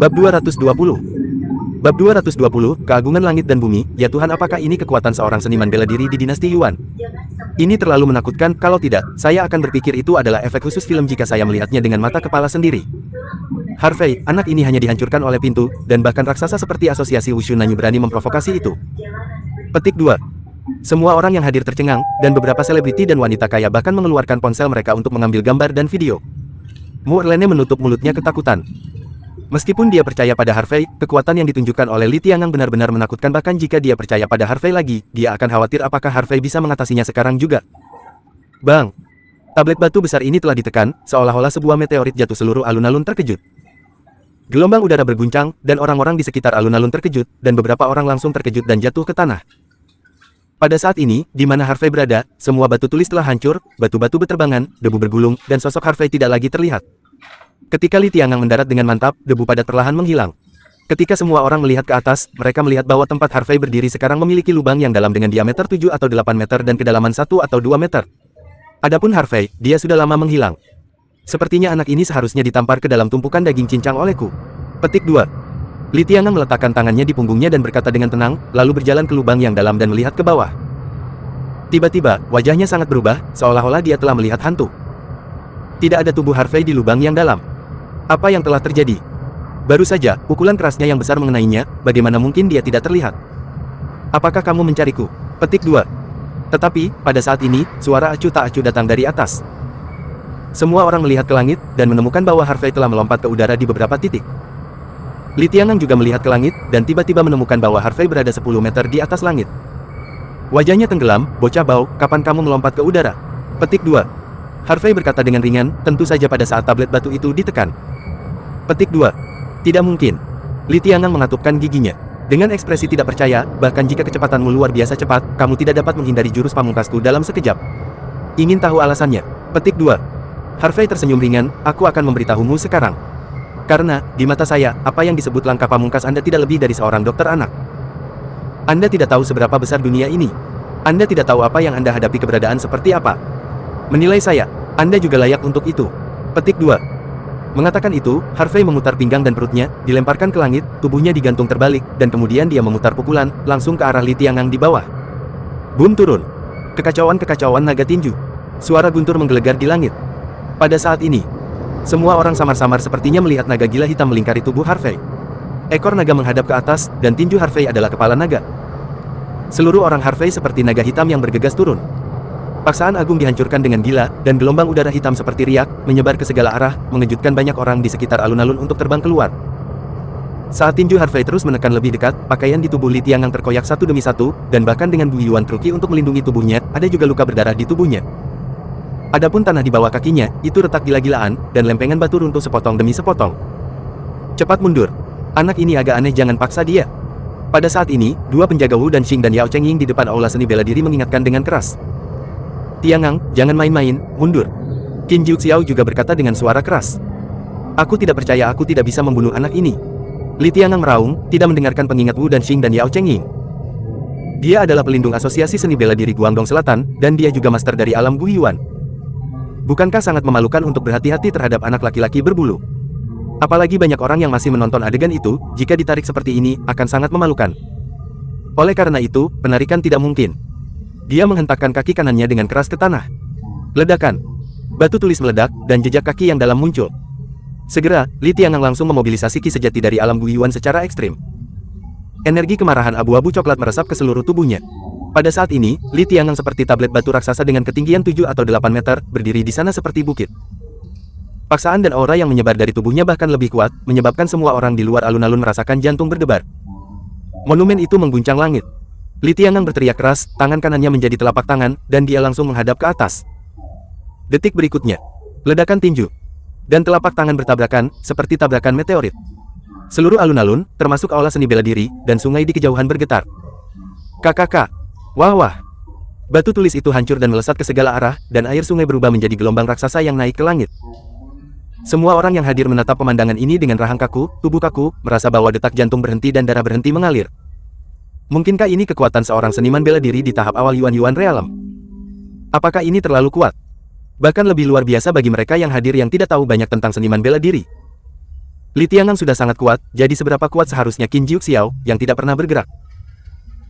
Bab 220. Bab 220, Keagungan Langit dan Bumi. Ya Tuhan, apakah ini kekuatan seorang seniman bela diri di dinasti Yuan? Ini terlalu menakutkan, kalau tidak, saya akan berpikir itu adalah efek khusus film jika saya melihatnya dengan mata kepala sendiri. Harvey, anak ini hanya dihancurkan oleh pintu, dan bahkan raksasa seperti asosiasi Wushu Nanyu berani memprovokasi itu. Petik 2. Semua orang yang hadir tercengang, dan beberapa selebriti dan wanita kaya bahkan mengeluarkan ponsel mereka untuk mengambil gambar dan video. Mu Erlene menutup mulutnya ketakutan. Meskipun dia percaya pada Harvey, kekuatan yang ditunjukkan oleh Li Tiangang benar-benar menakutkan. Bahkan jika dia percaya pada Harvey lagi, dia akan khawatir apakah Harvey bisa mengatasinya sekarang juga. Bang! Tablet batu besar ini telah ditekan, seolah-olah sebuah meteorit jatuh. Seluruh alun-alun terkejut. Gelombang udara berguncang, dan orang-orang di sekitar alun-alun terkejut, dan beberapa orang langsung terkejut dan jatuh ke tanah. Pada saat ini, di mana Harvey berada, semua batu tulis telah hancur, batu-batu berterbangan, debu bergulung, dan sosok Harvey tidak lagi terlihat. Ketika Li Tiangang mendarat dengan mantap, debu padat perlahan menghilang. Ketika semua orang melihat ke atas, mereka melihat bahwa tempat Harvey berdiri sekarang memiliki lubang yang dalam dengan diameter 7 atau 8 meter dan kedalaman 1 atau 2 meter. Adapun Harvey, dia sudah lama menghilang. Sepertinya anak ini seharusnya ditampar ke dalam tumpukan daging cincang olehku. Petik 2. Li Tiangang meletakkan tangannya di punggungnya dan berkata dengan tenang, lalu berjalan ke lubang yang dalam dan melihat ke bawah. Tiba-tiba, wajahnya sangat berubah, seolah-olah dia telah melihat hantu. Tidak ada tubuh Harvey di lubang yang dalam. Apa yang telah terjadi? Baru saja, pukulan kerasnya yang besar mengenainya, bagaimana mungkin dia tidak terlihat? Apakah kamu mencariku? Petik 2. Tetapi, pada saat ini, suara acuh tak acuh datang dari atas. Semua orang melihat ke langit, dan menemukan bahwa Harvey telah melompat ke udara di beberapa titik. Li Tiangang juga melihat ke langit, dan tiba-tiba menemukan bahwa Harvey berada 10 meter di atas langit. Wajahnya tenggelam, bocah bau, kapan kamu melompat ke udara? Petik 2. Harvey berkata dengan ringan, tentu saja pada saat tablet batu itu ditekan. Petik 2. Tidak mungkin. Li Tiangang mengatupkan giginya. Dengan ekspresi tidak percaya, bahkan jika kecepatanmu luar biasa cepat, kamu tidak dapat menghindari jurus pamungkasku dalam sekejap. Ingin tahu alasannya? Petik 2. Harvey tersenyum ringan, aku akan memberitahumu sekarang. Karena, di mata saya, apa yang disebut langkah pamungkas Anda tidak lebih dari seorang dokter anak. Anda tidak tahu seberapa besar dunia ini. Anda tidak tahu apa yang Anda hadapi, keberadaan seperti apa. Menilai saya, Anda juga layak untuk itu. Petik 2. Mengatakan itu, Harvey memutar pinggang dan perutnya, dilemparkan ke langit, tubuhnya digantung terbalik, dan kemudian dia memutar pukulan, langsung ke arah Li Tiangang di bawah. Boom, turun. Kekacauan naga tinju. Suara guntur menggelegar di langit. Pada saat ini, semua orang samar-samar sepertinya melihat naga gila hitam melingkari tubuh Harvey. Ekor naga menghadap ke atas, dan tinju Harvey adalah kepala naga. Seluruh orang Harvey seperti naga hitam yang bergegas turun. Paksaan agung dihancurkan dengan gila, dan gelombang udara hitam seperti riak, menyebar ke segala arah, mengejutkan banyak orang di sekitar alun-alun untuk terbang keluar. Saat tinju Harvey terus menekan lebih dekat, pakaian di tubuh Li Tiangang terkoyak satu demi satu, dan bahkan dengan Bu Yuan Truki untuk melindungi tubuhnya, ada juga luka berdarah di tubuhnya. Adapun tanah di bawah kakinya, itu retak gila-gilaan, dan lempengan batu runtuh sepotong demi sepotong. Cepat mundur. Anak ini agak aneh, jangan paksa dia. Pada saat ini, dua penjaga Wu dan Xing dan Yao Cheng Ying di depan aula seni bela diri mengingatkan dengan keras. Tiangang, jangan main-main, mundur. Qin Jiuxiao juga berkata dengan suara keras. Aku tidak percaya aku tidak bisa membunuh anak ini. Li Tiangang meraung, tidak mendengarkan pengingat Wu dan Xing dan Yao Cheng Ying. Dia adalah pelindung asosiasi seni bela diri Guangdong Selatan, dan dia juga master dari alam Gu Yuan. Bukankah sangat memalukan untuk berhati-hati terhadap anak laki-laki berbulu? Apalagi banyak orang yang masih menonton adegan itu, jika ditarik seperti ini, akan sangat memalukan. Oleh karena itu, penarikan tidak mungkin. Dia menghentakkan kaki kanannya dengan keras ke tanah. Ledakan. Batu tulis meledak, dan jejak kaki yang dalam muncul. Segera, Li Tiangang langsung memobilisasi ki sejati dari alam Gu Yuan secara ekstrim. Energi kemarahan abu-abu coklat meresap ke seluruh tubuhnya. Pada saat ini, Li Tiangang seperti tablet batu raksasa dengan ketinggian 7 atau 8 meter, berdiri di sana seperti bukit. Paksaan dan aura yang menyebar dari tubuhnya bahkan lebih kuat, menyebabkan semua orang di luar alun-alun merasakan jantung berdebar. Monumen itu mengguncang langit. Li Tiangang berteriak keras, tangan kanannya menjadi telapak tangan, dan dia langsung menghadap ke atas. Detik berikutnya, ledakan tinju. Dan telapak tangan bertabrakan, seperti tabrakan meteorit. Seluruh alun-alun, termasuk aula seni bela diri, dan sungai di kejauhan bergetar. Kakak, wah wah. Batu tulis itu hancur dan melesat ke segala arah, dan air sungai berubah menjadi gelombang raksasa yang naik ke langit. Semua orang yang hadir menatap pemandangan ini dengan rahang kaku, tubuh kaku, merasa bahwa detak jantung berhenti dan darah berhenti mengalir. Mungkinkah ini kekuatan seorang seniman bela diri di tahap awal Yuan Realm? Apakah ini terlalu kuat? Bahkan lebih luar biasa bagi mereka yang hadir yang tidak tahu banyak tentang seniman bela diri. Li Tiangang sudah sangat kuat, jadi seberapa kuat seharusnya Qin Jiuxiao, yang tidak pernah bergerak?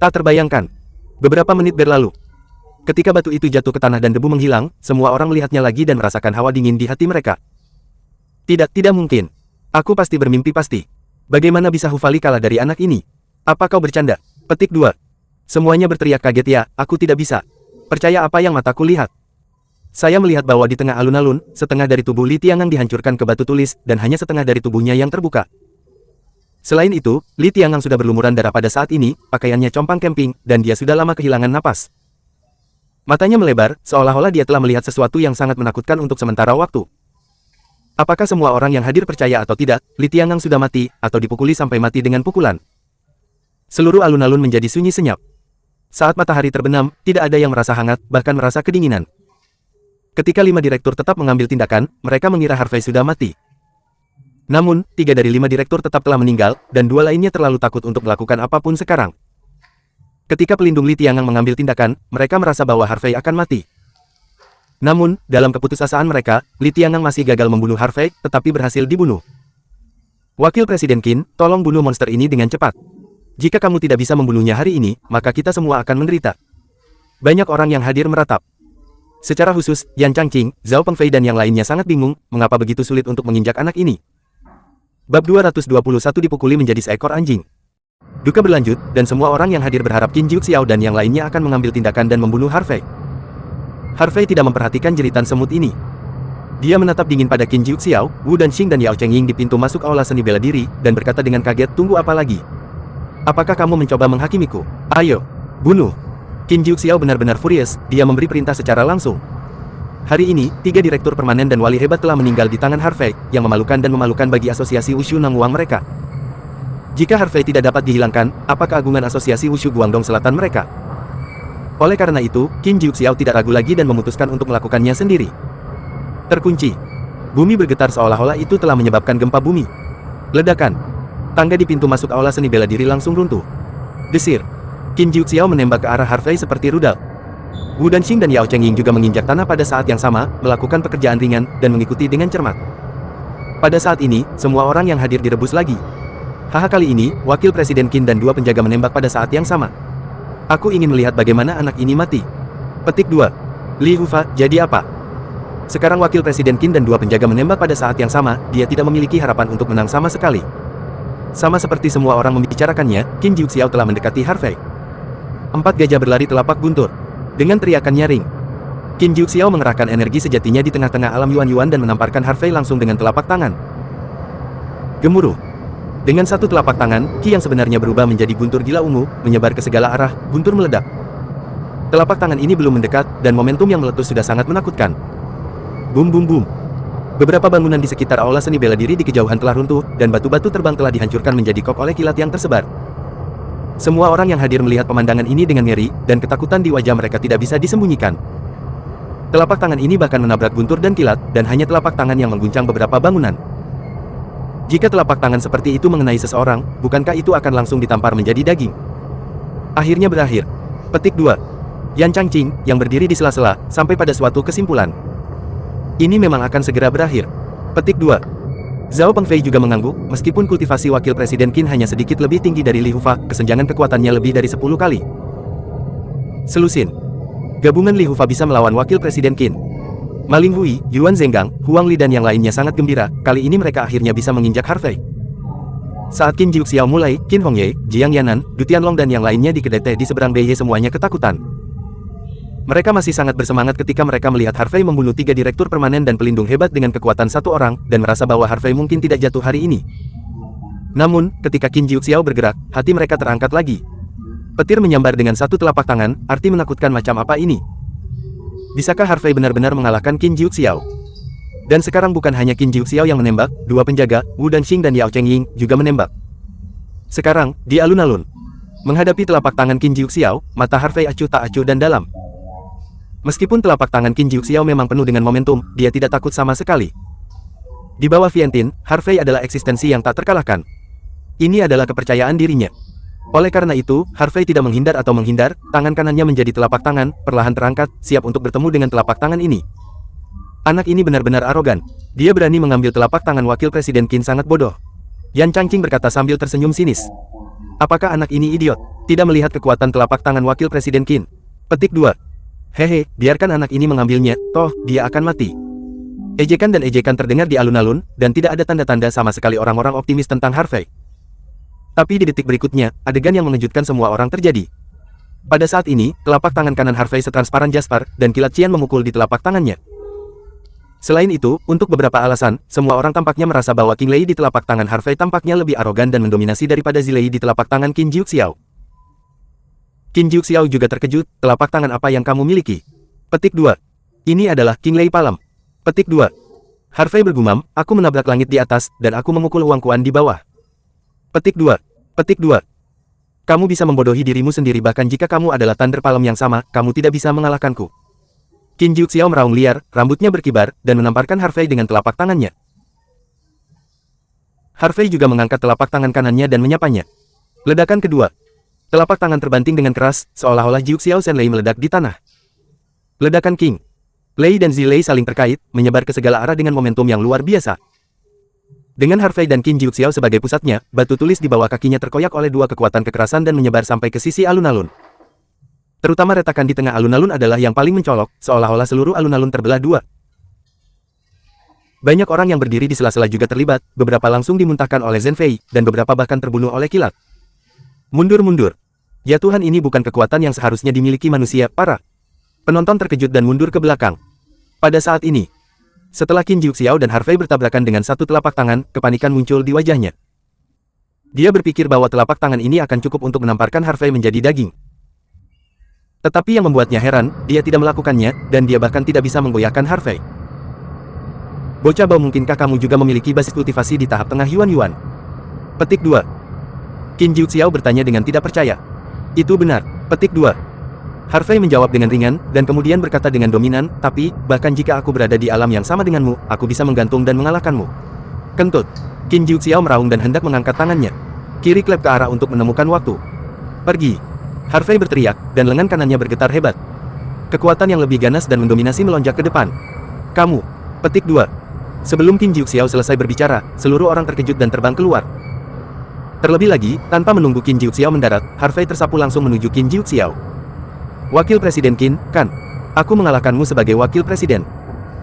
Tak terbayangkan. Beberapa menit berlalu. Ketika batu itu jatuh ke tanah dan debu menghilang, semua orang melihatnya lagi dan merasakan hawa dingin di hati mereka. Tidak mungkin. Aku pasti bermimpi pasti. Bagaimana bisa Hufali kalah dari anak ini? Apa kau bercanda? Petik 2. Semuanya berteriak kaget ya, aku tidak bisa. Percaya apa yang mataku lihat. Saya melihat bahwa di tengah alun-alun, setengah dari tubuh Li Tiangang dihancurkan ke batu tulis, dan hanya setengah dari tubuhnya yang terbuka. Selain itu, Li Tiangang sudah berlumuran darah pada saat ini, pakaiannya compang camping, dan dia sudah lama kehilangan napas. Matanya melebar, seolah-olah dia telah melihat sesuatu yang sangat menakutkan untuk sementara waktu. Apakah semua orang yang hadir percaya atau tidak, Li Tiangang sudah mati, atau dipukuli sampai mati dengan pukulan? Seluruh alun-alun menjadi sunyi senyap. Saat matahari terbenam, tidak ada yang merasa hangat, bahkan merasa kedinginan. Ketika 5 direktur tetap mengambil tindakan, mereka mengira Harvey sudah mati. Namun, 3 dari 5 direktur tetap telah meninggal, dan 2 lainnya terlalu takut untuk melakukan apapun sekarang. Ketika pelindung Li Tiangang mengambil tindakan, mereka merasa bahwa Harvey akan mati. Namun, dalam keputusasaan mereka, Li Tiangang masih gagal membunuh Harvey, tetapi berhasil dibunuh. Wakil Presiden Qin, tolong bunuh monster ini dengan cepat. Jika kamu tidak bisa membunuhnya hari ini, maka kita semua akan menderita. Banyak orang yang hadir meratap. Secara khusus, Yan Changqing, Zhao Pengfei dan yang lainnya sangat bingung, mengapa begitu sulit untuk menginjak anak ini. Bab 221 dipukuli menjadi seekor anjing. Duka berlanjut, dan semua orang yang hadir berharap Qin Jiuxiao dan yang lainnya akan mengambil tindakan dan membunuh Harvey. Harvey tidak memperhatikan jeritan semut ini. Dia menatap dingin pada Qin Jiuxiao, Wu dan Xing dan Yao Cheng Ying di pintu masuk aula seni bela diri, dan berkata dengan kaget, tunggu apa lagi? Apakah kamu mencoba menghakimiku? Ayo, bunuh. Qin Jiuxiao benar-benar furious, dia memberi perintah secara langsung. Hari ini, 3 direktur permanen dan wali hebat telah meninggal di tangan Harvey, yang memalukan dan memalukan bagi asosiasi Wushu Nangwang mereka. Jika Harvey tidak dapat dihilangkan, apa keagungan asosiasi Wushu Guangdong Selatan mereka? Oleh karena itu, Qin Jiuxiao tidak ragu lagi dan memutuskan untuk melakukannya sendiri. Terkunci. Bumi bergetar seolah-olah itu telah menyebabkan gempa bumi. Ledakan. Tangga di pintu masuk aula seni bela diri langsung runtuh. Desir. Qin Jiuxiao menembak ke arah Harvey seperti rudal. Wu dan Xing dan Yao Cheng Ying juga menginjak tanah pada saat yang sama, melakukan pekerjaan ringan, dan mengikuti dengan cermat. Pada saat ini, semua orang yang hadir direbus lagi. Haha, kali ini, Wakil Presiden Qin dan 2 penjaga menembak pada saat yang sama. Aku ingin melihat bagaimana anak ini mati. Petik 2. Li Hufa, jadi apa? Sekarang Wakil Presiden Qin dan 2 penjaga menembak pada saat yang sama, dia tidak memiliki harapan untuk menang sama sekali. Sama seperti semua orang membicarakannya, Qin Jiuxiao telah mendekati Harvey. 4 gajah berlari telapak guntur. Dengan teriakan nyaring, Qin Jiuxiao mengerahkan energi sejatinya di tengah-tengah alam Yuan dan menamparkan Harvey langsung dengan telapak tangan. Gemuruh. Dengan satu telapak tangan, Qi yang sebenarnya berubah menjadi guntur gila ungu, menyebar ke segala arah, guntur meledak. Telapak tangan ini belum mendekat, dan momentum yang meletus sudah sangat menakutkan. Bum bum bum. Beberapa bangunan di sekitar aula seni bela diri di kejauhan telah runtuh, dan batu-batu terbang telah dihancurkan menjadi kok oleh kilat yang tersebar. Semua orang yang hadir melihat pemandangan ini dengan ngeri, dan ketakutan di wajah mereka tidak bisa disembunyikan. Telapak tangan ini bahkan menabrak guntur dan kilat, dan hanya telapak tangan yang mengguncang beberapa bangunan. Jika telapak tangan seperti itu mengenai seseorang, bukankah itu akan langsung ditampar menjadi daging? Akhirnya berakhir. Petik 2. Yan Changqing, yang berdiri di sela-sela, sampai pada suatu kesimpulan. Ini memang akan segera berakhir. Petik 2. Zhao Pengfei juga mengangguk, meskipun kultivasi wakil presiden Qin hanya sedikit lebih tinggi dari Li Hufa, kesenjangan kekuatannya lebih dari 10 kali. Selusin. Gabungan Li Hufa bisa melawan wakil presiden Qin. Ma Linghui, Yuan Zhenggang, Huang Li dan yang lainnya sangat gembira, kali ini mereka akhirnya bisa menginjak Harvey. Saat Qin Jiuxiao mulai, Qin Hongye, Jiang Yanan, Du Tianlong dan yang lainnya di kedai teh di seberang Beihe semuanya ketakutan. Mereka masih sangat bersemangat ketika mereka melihat Harvey membunuh 3 direktur permanen dan pelindung hebat dengan kekuatan 1 orang, dan merasa bahwa Harvey mungkin tidak jatuh hari ini. Namun, ketika Qin Jiuxiao bergerak, hati mereka terangkat lagi. Petir menyambar dengan 1 telapak tangan, arti menakutkan macam apa ini? Bisakah Harvey benar-benar mengalahkan Qin Jiuxiao? Dan sekarang bukan hanya Qin Jiuxiao yang menembak, 2 penjaga, Wu Danxing dan Yao Chengying, juga menembak. Sekarang, di alun-alun. Menghadapi telapak tangan Qin Jiuxiao, mata Harvey acuh tak acuh dan dalam. Meskipun telapak tangan Qin Jiuxiao memang penuh dengan momentum, dia tidak takut sama sekali. Di bawah Vientiane, Harvey adalah eksistensi yang tak terkalahkan. Ini adalah kepercayaan dirinya. Oleh karena itu, Harvey tidak menghindar atau menghindar, tangan kanannya menjadi telapak tangan, perlahan terangkat, siap untuk bertemu dengan telapak tangan ini. Anak ini benar-benar arogan. Dia berani mengambil telapak tangan wakil presiden Qin sangat bodoh. Yan Changqing berkata sambil tersenyum sinis. Apakah anak ini idiot? Tidak melihat kekuatan telapak tangan wakil presiden Qin. Petik 2. Hehe, biarkan anak ini mengambilnya, toh, dia akan mati. Ejekan dan ejekan terdengar di alun-alun, dan tidak ada tanda-tanda sama sekali orang-orang optimis tentang Harvey. Tapi di detik berikutnya, adegan yang mengejutkan semua orang terjadi. Pada saat ini, telapak tangan kanan Harvey setransparan jaspar, dan kilat cian memukul di telapak tangannya. Selain itu, untuk beberapa alasan, semua orang tampaknya merasa bahwa Qing Lei di telapak tangan Harvey tampaknya lebih arogan dan mendominasi daripada Zilei di telapak tangan Qin Jiuxiao. Qin Jiuxiao juga terkejut, telapak tangan apa yang kamu miliki? Petik 2. Ini adalah Qing Lei Palm. Petik 2. Harvey bergumam, aku menabrak langit di atas, dan aku memukul Huang Quan di bawah. Petik 2. Petik 2. Kamu bisa membodohi dirimu sendiri bahkan jika kamu adalah Thunder Palm yang sama, kamu tidak bisa mengalahkanku. Qin Jiuxiao meraung liar, rambutnya berkibar, dan menamparkan Harvey dengan telapak tangannya. Harvey juga mengangkat telapak tangan kanannya dan menyapanya. Ledakan kedua. Telapak tangan terbanting dengan keras, seolah-olah Jiuxiao Shenlei meledak di tanah. Ledakan Qing Lei dan Zilei saling terkait, menyebar ke segala arah dengan momentum yang luar biasa. Dengan Harvey dan Qin Jiuxiao sebagai pusatnya, batu tulis di bawah kakinya terkoyak oleh 2 kekuatan kekerasan dan menyebar sampai ke sisi alun-alun. Terutama retakan di tengah alun-alun adalah yang paling mencolok, seolah-olah seluruh alun-alun terbelah 2. Banyak orang yang berdiri di sela-sela juga terlibat, beberapa langsung dimuntahkan oleh Zhen Fei, dan beberapa bahkan terbunuh oleh kilat. Mundur-mundur. Ya Tuhan, ini bukan kekuatan yang seharusnya dimiliki manusia, para penonton terkejut dan mundur ke belakang. Pada saat ini, setelah Qin Jiuxiao dan Harvey bertabrakan dengan 1 telapak tangan, kepanikan muncul di wajahnya. Dia berpikir bahwa telapak tangan ini akan cukup untuk menamparkan Harvey menjadi daging. Tetapi yang membuatnya heran, dia tidak melakukannya, dan dia bahkan tidak bisa menggoyahkan Harvey. Bocah bau, mungkinkah kamu juga memiliki basis kultivasi di tahap tengah Yuan-Yuan? Petik 2. Qin Jiuxiao bertanya dengan tidak percaya. Itu benar. Petik 2. Harvey menjawab dengan ringan, dan kemudian berkata dengan dominan, tapi, bahkan jika aku berada di alam yang sama denganmu, aku bisa menggantung dan mengalahkanmu. Kentut. Qin Jiuxiao meraung dan hendak mengangkat tangannya. Kiri klep ke arah untuk menemukan waktu. Pergi. Harvey berteriak, dan lengan kanannya bergetar hebat. Kekuatan yang lebih ganas dan mendominasi melonjak ke depan. Kamu. Petik 2. Sebelum Qin Jiuxiao selesai berbicara, seluruh orang terkejut dan terbang keluar. Terlebih lagi, tanpa menunggu Qin Jiuxiao mendarat, Harvey tersapu langsung menuju Qin Jiuxiao. Wakil Presiden Qin, kan? Aku mengalahkanmu sebagai wakil presiden.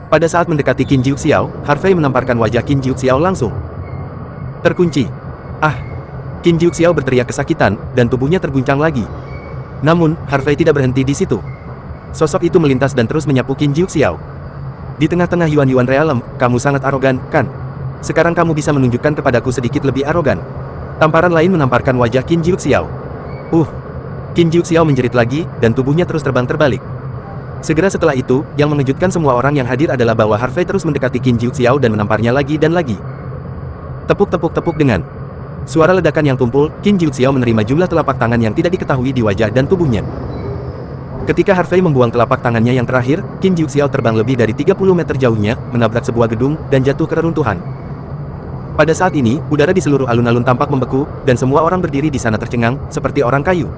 Pada saat mendekati Qin Jiuxiao, Harvey menamparkan wajah Qin Jiuxiao langsung terkunci. Ah! Qin Jiuxiao berteriak kesakitan, dan tubuhnya terguncang lagi. Namun, Harvey tidak berhenti di situ. Sosok itu melintas dan terus menyapu Qin Jiuxiao. Di tengah-tengah Yuan-Yuan Realm, kamu sangat arogan, kan? Sekarang kamu bisa menunjukkan kepadaku sedikit lebih arogan. Tamparan lain menamparkan wajah Qin Jiuxiao. Qin Jiuxiao menjerit lagi, dan tubuhnya terus terbang terbalik. Segera setelah itu, yang mengejutkan semua orang yang hadir adalah bahwa Harvey terus mendekati Qin Jiuxiao dan menamparnya lagi dan lagi. Tepuk-tepuk-tepuk dengan Suara ledakan yang tumpul, Qin Jiuxiao menerima jumlah telapak tangan yang tidak diketahui di wajah dan tubuhnya. Ketika Harvey membuang telapak tangannya yang terakhir, Qin Jiuxiao terbang lebih dari 30 meter jauhnya, menabrak sebuah gedung, dan jatuh ke reruntuhan. Pada saat ini, udara di seluruh alun-alun tampak membeku, dan semua orang berdiri di sana tercengang, seperti orang kayu.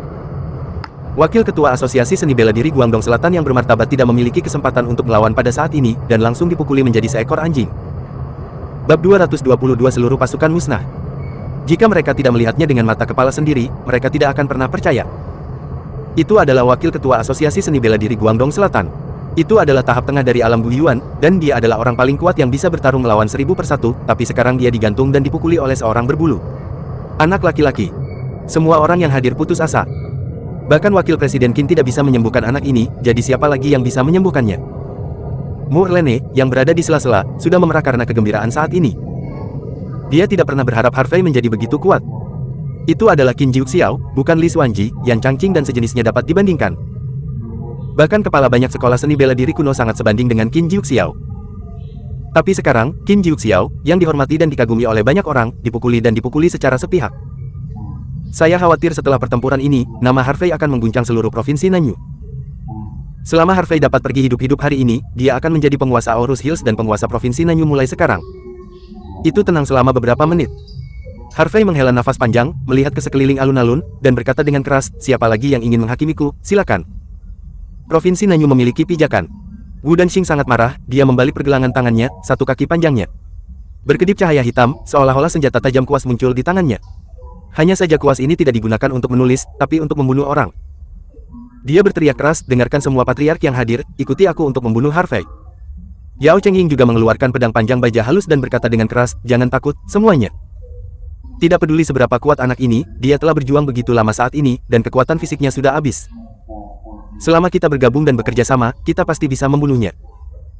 Wakil Ketua Asosiasi Seni Bela Diri Guangdong Selatan yang bermartabat tidak memiliki kesempatan untuk melawan pada saat ini, dan langsung dipukuli menjadi seekor anjing. Bab 222 Seluruh pasukan musnah. Jika mereka tidak melihatnya dengan mata kepala sendiri, mereka tidak akan pernah percaya. Itu adalah Wakil Ketua Asosiasi Seni Bela Diri Guangdong Selatan. Itu adalah tahap tengah dari alam Guiyuan, dan dia adalah orang paling kuat yang bisa bertarung melawan 1000 per 1, tapi sekarang dia digantung dan dipukuli oleh seorang berbulu. Anak laki-laki. Semua orang yang hadir putus asa. Bahkan Wakil Presiden Qin tidak bisa menyembuhkan anak ini, jadi siapa lagi yang bisa menyembuhkannya? Mu Erlene, yang berada di sela-sela, sudah memerah karena kegembiraan saat ini. Dia tidak pernah berharap Harvey menjadi begitu kuat. Itu adalah Qin Jiuxiao, bukan Li Xuanji, Yan Changqing dan sejenisnya dapat dibandingkan. Bahkan kepala banyak sekolah seni bela diri kuno sangat sebanding dengan Qin Jiuxiao. Tapi sekarang, Qin Jiuxiao, yang dihormati dan dikagumi oleh banyak orang, dipukuli secara sepihak. Saya khawatir setelah pertempuran ini, nama Harvey akan mengguncang seluruh provinsi Nanyu. Selama Harvey dapat pergi hidup-hidup hari ini, dia akan menjadi penguasa Aorus Hills dan penguasa provinsi Nanyu mulai sekarang. Itu tenang selama beberapa menit. Harvey menghela nafas panjang, melihat ke sekeliling alun-alun, dan berkata dengan keras, siapa lagi yang ingin menghakimiku, silakan. Provinsi Nanyu memiliki pijakan. Wu Danxing sangat marah, dia membalik pergelangan tangannya, satu kaki panjangnya. Berkedip cahaya hitam, seolah-olah senjata tajam kuas muncul di tangannya. Hanya saja kuas ini tidak digunakan untuk menulis, tapi untuk membunuh orang. Dia berteriak keras, dengarkan semua patriark yang hadir, ikuti aku untuk membunuh Harvey. Yao Chengying juga mengeluarkan pedang panjang baja halus dan berkata dengan keras, jangan takut, semuanya. Tidak peduli seberapa kuat anak ini, dia telah berjuang begitu lama saat ini, dan kekuatan fisiknya sudah habis. Selama kita bergabung dan bekerja sama, kita pasti bisa membunuhnya.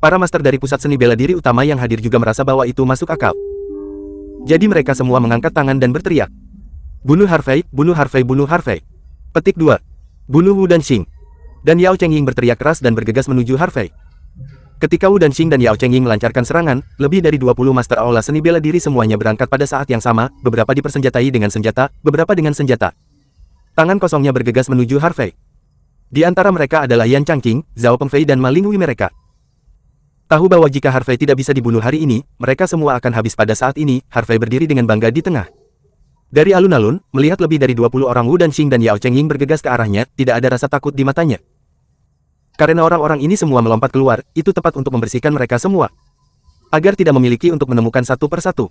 Para master dari pusat seni bela diri utama yang hadir juga merasa bahwa itu masuk akal. Jadi mereka semua mengangkat tangan dan berteriak. Bunuh Harvey, bunuh Harvey, bunuh Harvey. Petik 2. Bunuh Wu Danxing. Dan Yao Chengying berteriak keras dan bergegas menuju Harvey. Ketika Wu Danxing dan Yao Chengying melancarkan serangan, lebih dari 20 master aula seni bela diri semuanya berangkat pada saat yang sama, beberapa dipersenjatai dengan senjata, beberapa dengan senjata. Tangan kosongnya bergegas menuju Harvey. Di antara mereka adalah Yan Changqing, Zhao Pengfei dan Ma Linghui mereka. Tahu bahwa jika Harvey tidak bisa dibunuh hari ini, mereka semua akan habis pada saat ini. Harvey berdiri dengan bangga di tengah. Dari alun-alun, melihat lebih dari 20 orang Wu Danxing dan Yao Chengying bergegas ke arahnya, tidak ada rasa takut di matanya. Karena orang-orang ini semua melompat keluar, itu tepat untuk membersihkan mereka semua. Agar tidak memiliki untuk menemukan satu persatu.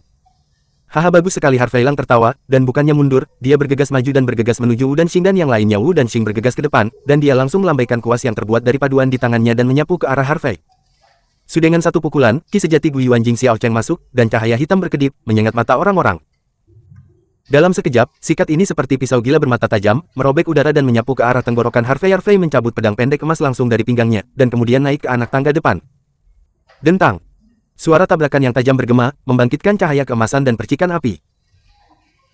Haha, bagus sekali. Harvey Lang tertawa, dan bukannya mundur, dia bergegas maju dan bergegas menuju Wu Danxing dan yang lainnya. Wu Danxing bergegas ke depan, dan dia langsung melambaikan kuas yang terbuat dari paduan di tangannya dan menyapu ke arah Harvey. Dengan satu pukulan, ki sejati Guiyuan Jing Xiao Cheng masuk, dan cahaya hitam berkedip, menyengat mata orang-orang. Dalam sekejap, sikat ini seperti pisau gila bermata tajam, merobek udara dan menyapu ke arah tenggorokan Harvey. Harvey mencabut pedang pendek emas langsung dari pinggangnya, dan kemudian naik ke anak tangga depan. Dentang. Suara tabrakan yang tajam bergema, membangkitkan cahaya keemasan dan percikan api.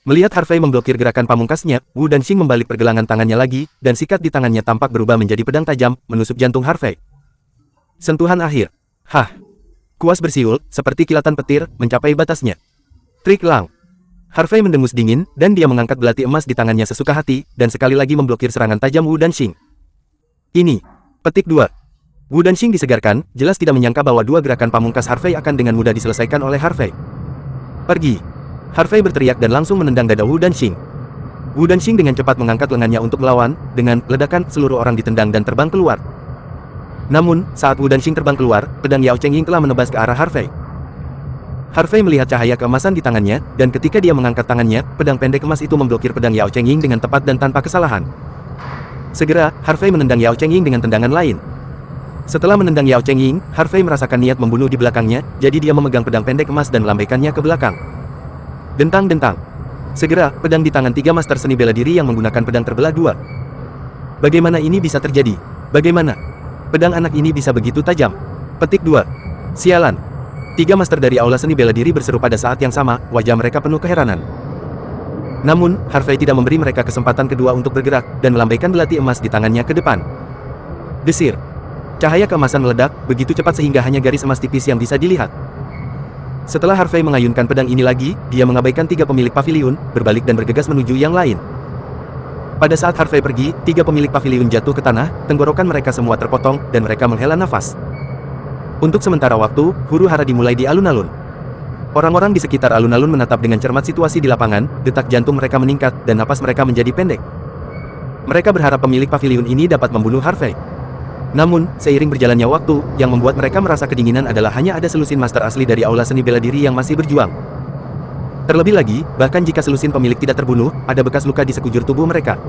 Melihat Harvey memblokir gerakan pamungkasnya, Wu Danxing membalik pergelangan tangannya lagi, dan sikat di tangannya tampak berubah menjadi pedang tajam, menusuk jantung Harvey. Sentuhan akhir. Hah. Kuas bersiul, seperti kilatan petir, mencapai batasnya. Trik Lang. Harvey mendengus dingin, dan dia mengangkat belati emas di tangannya sesuka hati, dan sekali lagi memblokir serangan tajam Wu Danxing. Ini. Petik 2. Wu Danxing disegarkan, jelas tidak menyangka bahwa dua gerakan pamungkas Harvey akan dengan mudah diselesaikan oleh Harvey. Pergi. Harvey berteriak dan langsung menendang dada Wu Danxing. Wu Danxing dengan cepat mengangkat lengannya untuk melawan, dengan ledakan seluruh orang ditendang dan terbang keluar. Namun, saat Wu Danxing terbang keluar, pedang Yao Chengying telah menebas ke arah Harvey. Harvey melihat cahaya keemasan di tangannya, dan ketika dia mengangkat tangannya, pedang pendek emas itu memblokir pedang Yao Chengying dengan tepat dan tanpa kesalahan. Segera, Harvey menendang Yao Chengying dengan tendangan lain. Setelah menendang Yao Chengying, Harvey merasakan niat membunuh di belakangnya, jadi dia memegang pedang pendek emas dan melambaikannya ke belakang. Dentang-dentang. Segera, pedang di tangan tiga master seni bela diri yang menggunakan pedang terbelah dua. Bagaimana ini bisa terjadi? Bagaimana? Pedang anak ini bisa begitu tajam? Petik 2. Sialan. Tiga master dari aula seni bela diri berseru pada saat yang sama, wajah mereka penuh keheranan. Namun, Harvey tidak memberi mereka kesempatan kedua untuk bergerak, dan melambaikan belati emas di tangannya ke depan. Desir. Cahaya keemasan meledak, begitu cepat sehingga hanya garis emas tipis yang bisa dilihat. Setelah Harvey mengayunkan pedang ini lagi, dia mengabaikan 3 pemilik paviliun, berbalik dan bergegas menuju yang lain. Pada saat Harvey pergi, 3 pemilik paviliun jatuh ke tanah, tenggorokan mereka semua terpotong, dan mereka menghela nafas. Untuk sementara waktu, huru-hara dimulai di alun-alun. Orang-orang di sekitar alun-alun menatap dengan cermat situasi di lapangan, detak jantung mereka meningkat, dan napas mereka menjadi pendek. Mereka berharap pemilik paviliun ini dapat membunuh Harvey. Namun, seiring berjalannya waktu, yang membuat mereka merasa kedinginan adalah hanya ada selusin master asli dari Aula Seni Bela Diri yang masih berjuang. Terlebih lagi, bahkan jika selusin pemilik tidak terbunuh, ada bekas luka di sekujur tubuh mereka.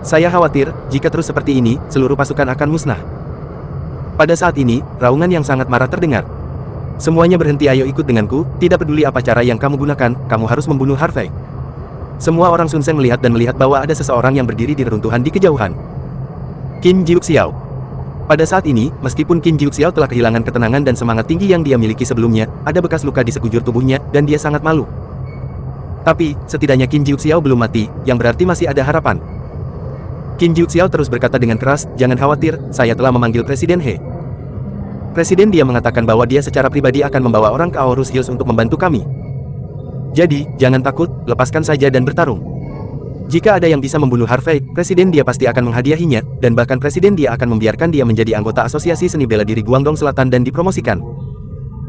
Saya khawatir, jika terus seperti ini, seluruh pasukan akan musnah. Pada saat ini, raungan yang sangat marah terdengar. Semuanya berhenti, ayo ikut denganku, tidak peduli apa cara yang kamu gunakan, kamu harus membunuh Harvey. Semua orang Sun Sen melihat bahwa ada seseorang yang berdiri di reruntuhan di kejauhan. Qin Jiuxiao. Pada saat ini, meskipun Qin Jiuxiao telah kehilangan ketenangan dan semangat tinggi yang dia miliki sebelumnya, ada bekas luka di sekujur tubuhnya, dan dia sangat malu. Tapi, setidaknya Qin Jiuxiao belum mati, yang berarti masih ada harapan. Qin Jiuxiao terus berkata dengan keras, jangan khawatir, saya telah memanggil Presiden He. Presiden dia mengatakan bahwa dia secara pribadi akan membawa orang ke Aorus Hills untuk membantu kami. Jadi, jangan takut, lepaskan saja dan bertarung. Jika ada yang bisa membunuh Harvey, Presiden dia pasti akan menghadiahinya, dan bahkan Presiden dia akan membiarkan dia menjadi anggota Asosiasi Seni Bela Diri Guangdong Selatan dan dipromosikan.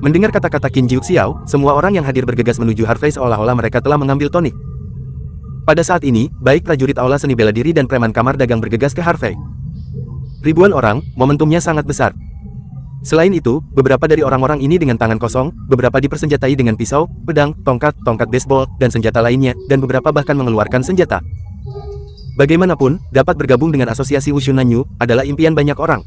Mendengar kata-kata Qin Jiuxiao, semua orang yang hadir bergegas menuju Harvey seolah-olah mereka telah mengambil tonik. Pada saat ini, baik prajurit Aula Seni Bela Diri dan preman kamar dagang bergegas ke Harvey. Ribuan orang, momentumnya sangat besar. Selain itu, beberapa dari orang-orang ini dengan tangan kosong, beberapa dipersenjatai dengan pisau, pedang, tongkat baseball, dan senjata lainnya, dan beberapa bahkan mengeluarkan senjata. Bagaimanapun, dapat bergabung dengan Asosiasi Wushu Nanyu adalah impian banyak orang.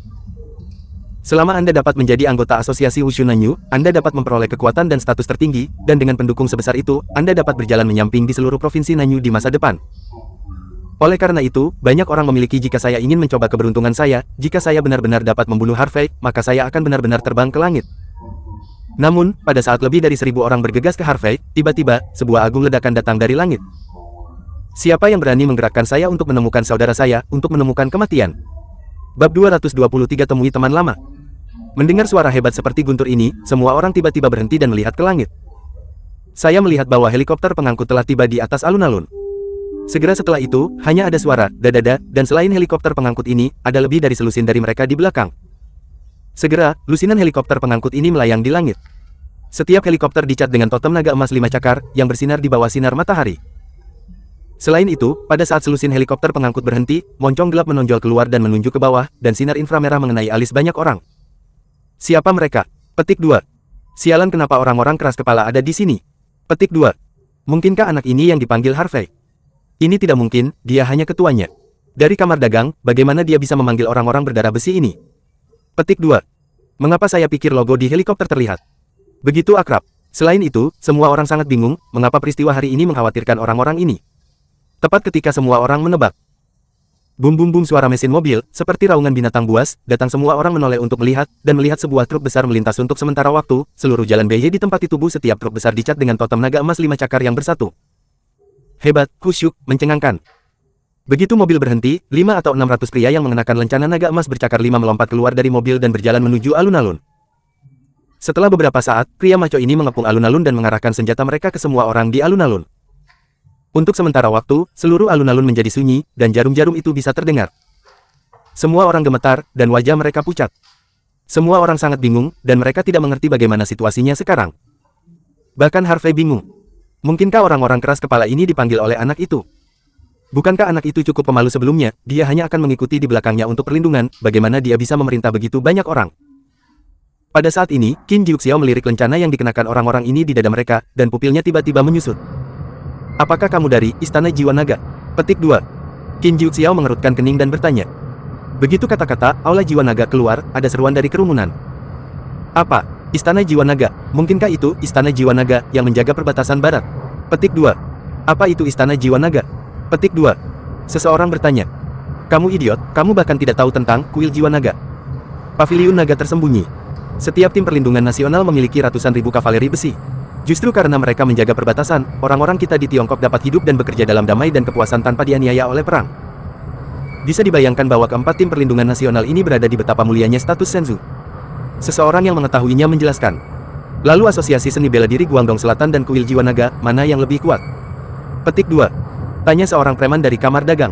Selama Anda dapat menjadi anggota Asosiasi Wushu Nanyu, Anda dapat memperoleh kekuatan dan status tertinggi, dan dengan pendukung sebesar itu, Anda dapat berjalan menyamping di seluruh provinsi Nanyu di masa depan. Oleh karena itu, banyak orang memiliki jika saya ingin mencoba keberuntungan saya, jika saya benar-benar dapat membunuh Harvey, maka saya akan benar-benar terbang ke langit. Namun, pada saat lebih dari 1000 orang bergegas ke Harvey, tiba-tiba, sebuah agung ledakan datang dari langit. Siapa yang berani menggerakkan saya untuk menemukan saudara saya, untuk menemukan kematian? Bab 223 Temui Teman Lama. Mendengar suara hebat seperti guntur ini, semua orang tiba-tiba berhenti dan melihat ke langit. Saya melihat bahwa helikopter pengangkut telah tiba di atas alun-alun. Segera setelah itu, hanya ada suara, dadada, dan selain helikopter pengangkut ini, ada lebih dari selusin dari mereka di belakang. Segera, lusinan helikopter pengangkut ini melayang di langit. Setiap helikopter dicat dengan totem naga emas 5 cakar, yang bersinar di bawah sinar matahari. Selain itu, pada saat selusin helikopter pengangkut berhenti, moncong gelap menonjol keluar dan menunjuk ke bawah, dan sinar inframerah mengenai alis banyak orang. Siapa mereka? Petik 2. Sialan, kenapa orang-orang keras kepala ada di sini? Petik 2. Mungkinkah anak ini yang dipanggil Harvey? Ini tidak mungkin, dia hanya ketuanya. Dari kamar dagang, bagaimana dia bisa memanggil orang-orang berdarah besi ini? Petik 2. Mengapa saya pikir logo di helikopter terlihat begitu akrab? Selain itu, semua orang sangat bingung, mengapa peristiwa hari ini mengkhawatirkan orang-orang ini. Tepat ketika semua orang menebak. Bum-bum-bum suara mesin mobil, seperti raungan binatang buas, datang semua orang menoleh untuk melihat, dan melihat sebuah truk besar melintas untuk sementara waktu, seluruh jalan BY ditempati tubuh setiap truk besar dicat dengan totem naga emas 5 cakar yang bersatu. Hebat, khusyuk, mencengangkan. Begitu mobil berhenti, 5 atau 600 pria yang mengenakan lencana naga emas bercakar 5 melompat keluar dari mobil dan berjalan menuju alun-alun. Setelah beberapa saat, pria maco ini mengepung alun-alun dan mengarahkan senjata mereka ke semua orang di alun-alun. Untuk sementara waktu, seluruh alun-alun menjadi sunyi, dan jarum-jarum itu bisa terdengar. Semua orang gemetar, dan wajah mereka pucat. Semua orang sangat bingung, dan mereka tidak mengerti bagaimana situasinya sekarang. Bahkan Harvey bingung. Mungkinkah orang-orang keras kepala ini dipanggil oleh anak itu? Bukankah anak itu cukup pemalu sebelumnya, dia hanya akan mengikuti di belakangnya untuk perlindungan, bagaimana dia bisa memerintah begitu banyak orang? Pada saat ini, Qin Jiuxiao melirik lencana yang dikenakan orang-orang ini di dada mereka, dan pupilnya tiba-tiba menyusut. Apakah kamu dari Istana Jiwa Naga? Petik 2. Qin Jiuxiao mengerutkan kening dan bertanya. Begitu kata-kata, Aula Jiwa Naga keluar, ada seruan dari kerumunan. Apa? Istana Jiwa Naga? Mungkinkah itu Istana Jiwa Naga yang menjaga perbatasan barat? Petik 2. Apa itu Istana Jiwa Naga? Petik 2. Seseorang bertanya. Kamu idiot, kamu bahkan tidak tahu tentang kuil Jiwa Naga. Paviliun Naga tersembunyi. Setiap tim perlindungan nasional memiliki ratusan ribu kavaleri besi. Justru karena mereka menjaga perbatasan, orang-orang kita di Tiongkok dapat hidup dan bekerja dalam damai dan kepuasan tanpa dianiaya oleh perang. Bisa dibayangkan bahwa keempat tim perlindungan nasional ini berada di betapa mulianya status Senzu. Seseorang yang mengetahuinya menjelaskan. Lalu Asosiasi Seni Bela Diri Guangdong Selatan dan Kuil Jiwa Naga, mana yang lebih kuat? Petik 2. Tanya seorang preman dari kamar dagang.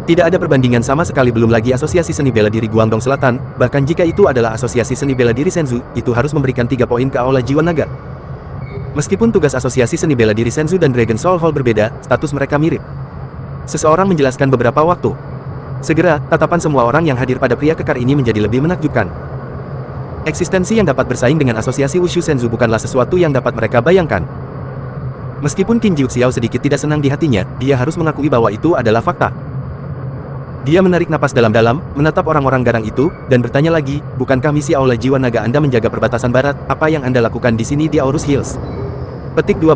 Tidak ada perbandingan sama sekali, belum lagi Asosiasi Seni Bela Diri Guangdong Selatan, bahkan jika itu adalah Asosiasi Seni Bela Diri Senzu, itu harus memberikan 3 poin ke Aula Jiwa Naga. Meskipun tugas Asosiasi Seni Bela Diri Senzu dan Dragon Soul Hall berbeda, status mereka mirip. Seseorang menjelaskan beberapa waktu. Segera, tatapan semua orang yang hadir pada pria kekar ini menjadi lebih menakjubkan. Eksistensi yang dapat bersaing dengan Asosiasi Wushu Senzu bukanlah sesuatu yang dapat mereka bayangkan. Meskipun Qin Jiuxiao sedikit tidak senang di hatinya, dia harus mengakui bahwa itu adalah fakta. Dia menarik napas dalam-dalam, menatap orang-orang garang itu, dan bertanya lagi, bukankah misi Aula Jiwa Naga Anda menjaga perbatasan barat? Apa yang Anda lakukan di sini di Aurus Hills? Petik 2.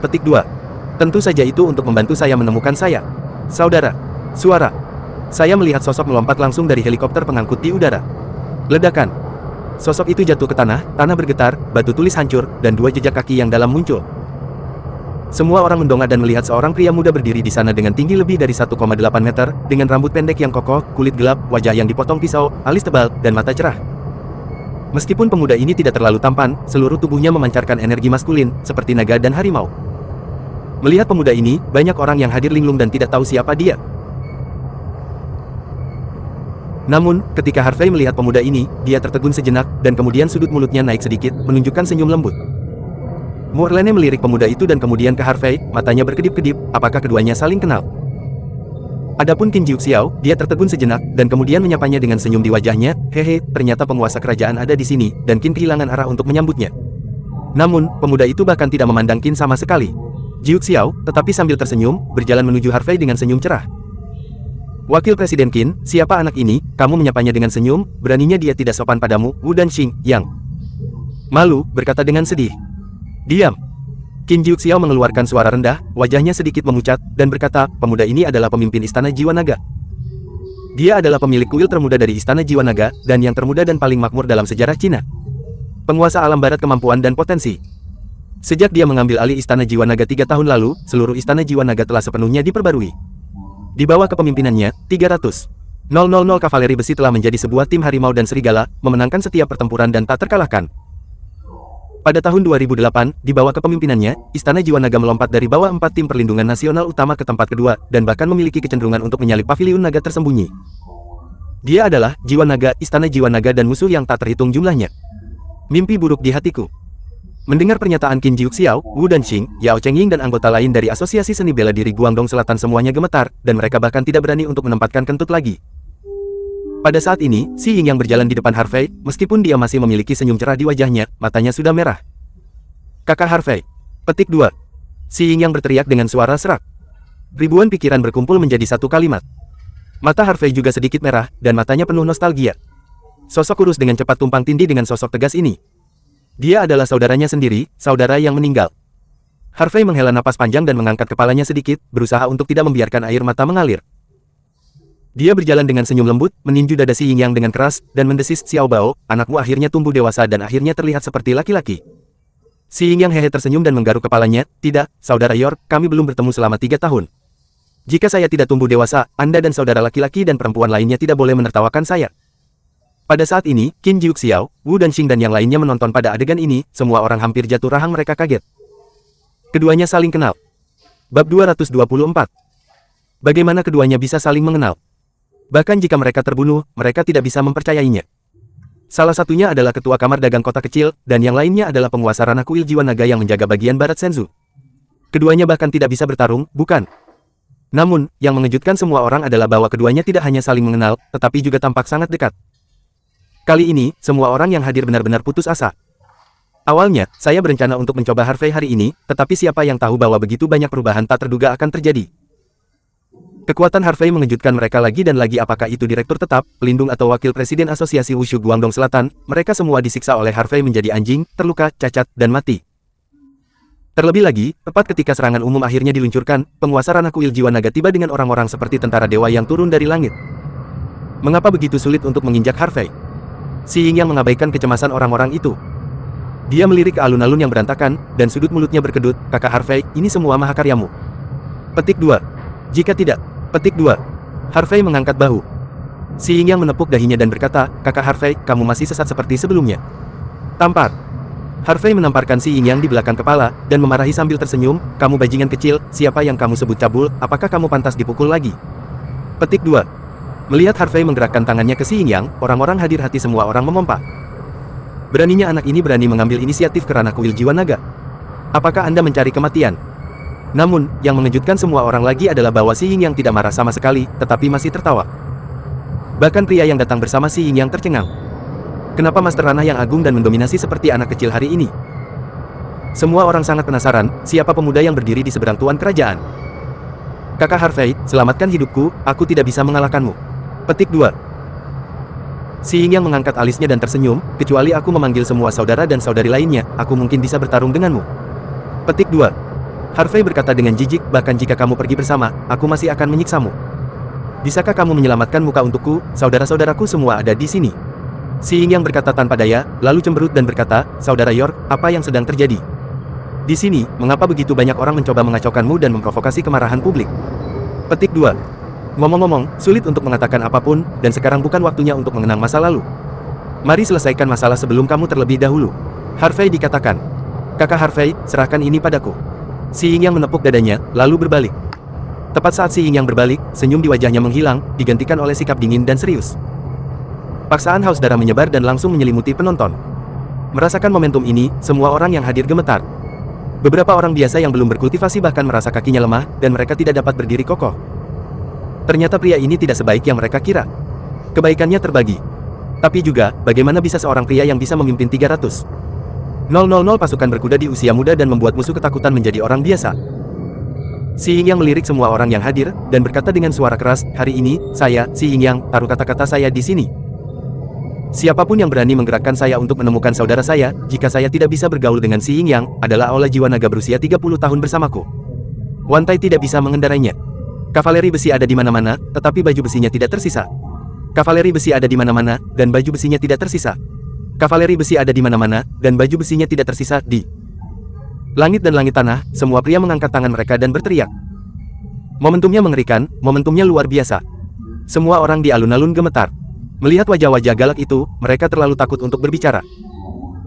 Tentu saja itu untuk membantu saya menemukan saya. Saudara. Suara. Saya melihat sosok melompat langsung dari helikopter pengangkut di udara. Ledakan. Sosok itu jatuh ke tanah bergetar, batu tulis hancur, dan 2 jejak kaki yang dalam muncul. Semua orang mendongak dan melihat seorang pria muda berdiri di sana dengan tinggi lebih dari 1,8 meter, dengan rambut pendek yang kokoh, kulit gelap, wajah yang dipotong pisau, alis tebal, dan mata cerah. Meskipun pemuda ini tidak terlalu tampan, seluruh tubuhnya memancarkan energi maskulin, seperti naga dan harimau. Melihat pemuda ini, banyak orang yang hadir linglung dan tidak tahu siapa dia. Namun, ketika Harvey melihat pemuda ini, dia tertegun sejenak, dan kemudian sudut mulutnya naik sedikit, menunjukkan senyum lembut. Morlane melirik pemuda itu dan kemudian ke Harvey, matanya berkedip-kedip, apakah keduanya saling kenal? Adapun Qin Jiuxiao, dia tertegun sejenak, dan kemudian menyapanya dengan senyum di wajahnya, hehe, ternyata penguasa kerajaan ada di sini, dan Qin kehilangan arah untuk menyambutnya. Namun, pemuda itu bahkan tidak memandang Qin sama sekali. Jiuxiao, tetapi sambil tersenyum, berjalan menuju Harvey dengan senyum cerah. Wakil Presiden Qin, siapa anak ini? Kamu menyapanya dengan senyum, beraninya dia tidak sopan padamu, Wu Danxing, yang malu, berkata dengan sedih. Diam. Qin Jiuxiao mengeluarkan suara rendah, wajahnya sedikit memucat, dan berkata, pemuda ini adalah pemimpin Istana Jiwa Naga. Dia adalah pemilik kuil termuda dari Istana Jiwa Naga, dan yang termuda dan paling makmur dalam sejarah Cina. Penguasa alam barat kemampuan dan potensi. Sejak dia mengambil alih Istana Jiwa Naga 3 tahun lalu, seluruh Istana Jiwa Naga telah sepenuhnya diperbarui. Di bawah kepemimpinannya, 300.000 kavaleri besi telah menjadi sebuah tim harimau dan serigala, memenangkan setiap pertempuran dan tak terkalahkan. Pada tahun 2008, di bawah kepemimpinannya, Istana Jiwa Naga melompat dari bawah 4 tim perlindungan nasional utama ke tempat kedua, dan bahkan memiliki kecenderungan untuk menyalip paviliun naga tersembunyi. Dia adalah Jiwa Naga, Istana Jiwa Naga dan musuh yang tak terhitung jumlahnya. Mimpi buruk di hatiku. Mendengar pernyataan Qin Jiuxiao, Wu Danxing, Yao Chengying dan anggota lain dari Asosiasi Seni Bela Diri Guangdong Selatan semuanya gemetar, dan mereka bahkan tidak berani untuk menempatkan kentut lagi. Pada saat ini, Xi Ying yang berjalan di depan Harvey, meskipun dia masih memiliki senyum cerah di wajahnya, matanya sudah merah. Kakak Harvey. Petik 2. Xi Ying yang berteriak dengan suara serak. Ribuan pikiran berkumpul menjadi satu kalimat. Mata Harvey juga sedikit merah, dan matanya penuh nostalgia. Sosok kurus dengan cepat tumpang tindih dengan sosok tegas ini. Dia adalah saudaranya sendiri, saudara yang meninggal. Harvey menghela napas panjang dan mengangkat kepalanya sedikit, berusaha untuk tidak membiarkan air mata mengalir. Dia berjalan dengan senyum lembut, meninju dada Xi Ying dengan keras, dan mendesis, Xiao Bao, anakmu akhirnya tumbuh dewasa dan akhirnya terlihat seperti laki-laki. Xi Ying yang hehe tersenyum dan menggaruk kepalanya, tidak, saudara Yor, kami belum bertemu selama 3 tahun. Jika saya tidak tumbuh dewasa, Anda dan saudara laki-laki dan perempuan lainnya tidak boleh menertawakan saya. Pada saat ini, Qin Jiuxiao, Wu Danxing dan yang lainnya menonton pada adegan ini, semua orang hampir jatuh rahang, mereka kaget. Keduanya saling kenal. Bab 224. Bagaimana keduanya bisa saling mengenal? Bahkan jika mereka terbunuh, mereka tidak bisa mempercayainya. Salah satunya adalah ketua kamar dagang kota kecil, dan yang lainnya adalah penguasa ranah kuil Jiwa Naga yang menjaga bagian barat Senzu. Keduanya bahkan tidak bisa bertarung, bukan? Namun, yang mengejutkan semua orang adalah bahwa keduanya tidak hanya saling mengenal, tetapi juga tampak sangat dekat. Kali ini, semua orang yang hadir benar-benar putus asa. Awalnya, saya berencana untuk mencoba Harvey hari ini, tetapi siapa yang tahu bahwa begitu banyak perubahan tak terduga akan terjadi. Kekuatan Harvey mengejutkan mereka lagi dan lagi, apakah itu direktur tetap, pelindung atau wakil presiden Asosiasi Wushu Guangdong Selatan, mereka semua disiksa oleh Harvey menjadi anjing, terluka, cacat, dan mati. Terlebih lagi, tepat ketika serangan umum akhirnya diluncurkan, penguasa ranah kuil Jiwa Naga tiba dengan orang-orang seperti tentara dewa yang turun dari langit. Mengapa begitu sulit untuk menginjak Harvey? Xi Ying yang mengabaikan kecemasan orang-orang itu. Dia melirik ke alun-alun yang berantakan, dan sudut mulutnya berkedut, kakak Harvey, ini semua mahakaryamu. Petik 2. Jika tidak. Petik 2. Harvey mengangkat bahu. Xi Ying yang menepuk dahinya dan berkata, kakak Harvey, kamu masih sesat seperti sebelumnya. Tampar. Harvey menamparkan Si Yingyang di belakang kepala, dan memarahi sambil tersenyum, kamu bajingan kecil, siapa yang kamu sebut cabul, apakah kamu pantas dipukul lagi? Petik 2. Melihat Harvey menggerakkan tangannya ke Si Yingyang, orang-orang hadir hati semua orang memompa. Beraninya anak ini berani mengambil inisiatif ke ranah kuil jiwa naga. Apakah Anda mencari kematian? Namun, yang mengejutkan semua orang lagi adalah bahwa Si Yingyang tidak marah sama sekali, tetapi masih tertawa. Bahkan pria yang datang bersama Si Yingyang tercengang. Kenapa Master Ranah yang agung dan mendominasi seperti anak kecil hari ini? Semua orang sangat penasaran, siapa pemuda yang berdiri di seberang tuan kerajaan. Kakak Harvey, selamatkan hidupku, aku tidak bisa mengalahkanmu. Petik 2. Si Yingyang mengangkat alisnya dan tersenyum, kecuali aku memanggil semua saudara dan saudari lainnya, aku mungkin bisa bertarung denganmu. Petik 2. Harvey berkata dengan jijik, bahkan jika kamu pergi bersama, aku masih akan menyiksamu. Bisakah kamu menyelamatkan muka untukku, saudara-saudaraku semua ada di sini. Si Yingyang berkata tanpa daya, lalu cemberut dan berkata, Saudara York, apa yang sedang terjadi? Di sini, mengapa begitu banyak orang mencoba mengacaukanmu dan memprovokasi kemarahan publik? Petik 2. Ngomong-ngomong, sulit untuk mengatakan apapun, dan sekarang bukan waktunya untuk mengenang masa lalu. Mari selesaikan masalah sebelum kamu terlebih dahulu. Harvey dikatakan. Kakak Harvey, serahkan ini padaku. Si Yingyang menepuk dadanya, lalu berbalik. Tepat saat Si Yingyang berbalik, senyum di wajahnya menghilang, digantikan oleh sikap dingin dan serius. Paksaan haus darah menyebar dan langsung menyelimuti penonton. Merasakan momentum ini, semua orang yang hadir gemetar. Beberapa orang biasa yang belum berkultivasi bahkan merasa kakinya lemah, dan mereka tidak dapat berdiri kokoh. Ternyata pria ini tidak sebaik yang mereka kira. Kebaikannya terbagi. Tapi juga, bagaimana bisa seorang pria yang bisa memimpin 300.000 pasukan berkuda di usia muda dan membuat musuh ketakutan menjadi orang biasa? Si Yingyang melirik semua orang yang hadir, dan berkata dengan suara keras, hari ini, saya, Si Yingyang, taruh kata-kata saya di sini. Siapapun yang berani menggerakkan saya untuk menemukan saudara saya, jika saya tidak bisa bergaul dengan Si Yingyang, adalah aula jiwa naga berusia 30 tahun bersamaku. Wantai tidak bisa mengendarainya. Kavaleri besi ada di mana-mana, tetapi baju besinya tidak tersisa. Kavaleri besi ada di mana-mana, dan baju besinya tidak tersisa. Kavaleri besi ada di mana-mana, dan baju besinya tidak tersisa di langit dan langit tanah. Semua pria mengangkat tangan mereka dan berteriak. Momentumnya mengerikan, momentumnya luar biasa. Semua orang di alun-alun gemetar. Melihat wajah-wajah galak itu, mereka terlalu takut untuk berbicara.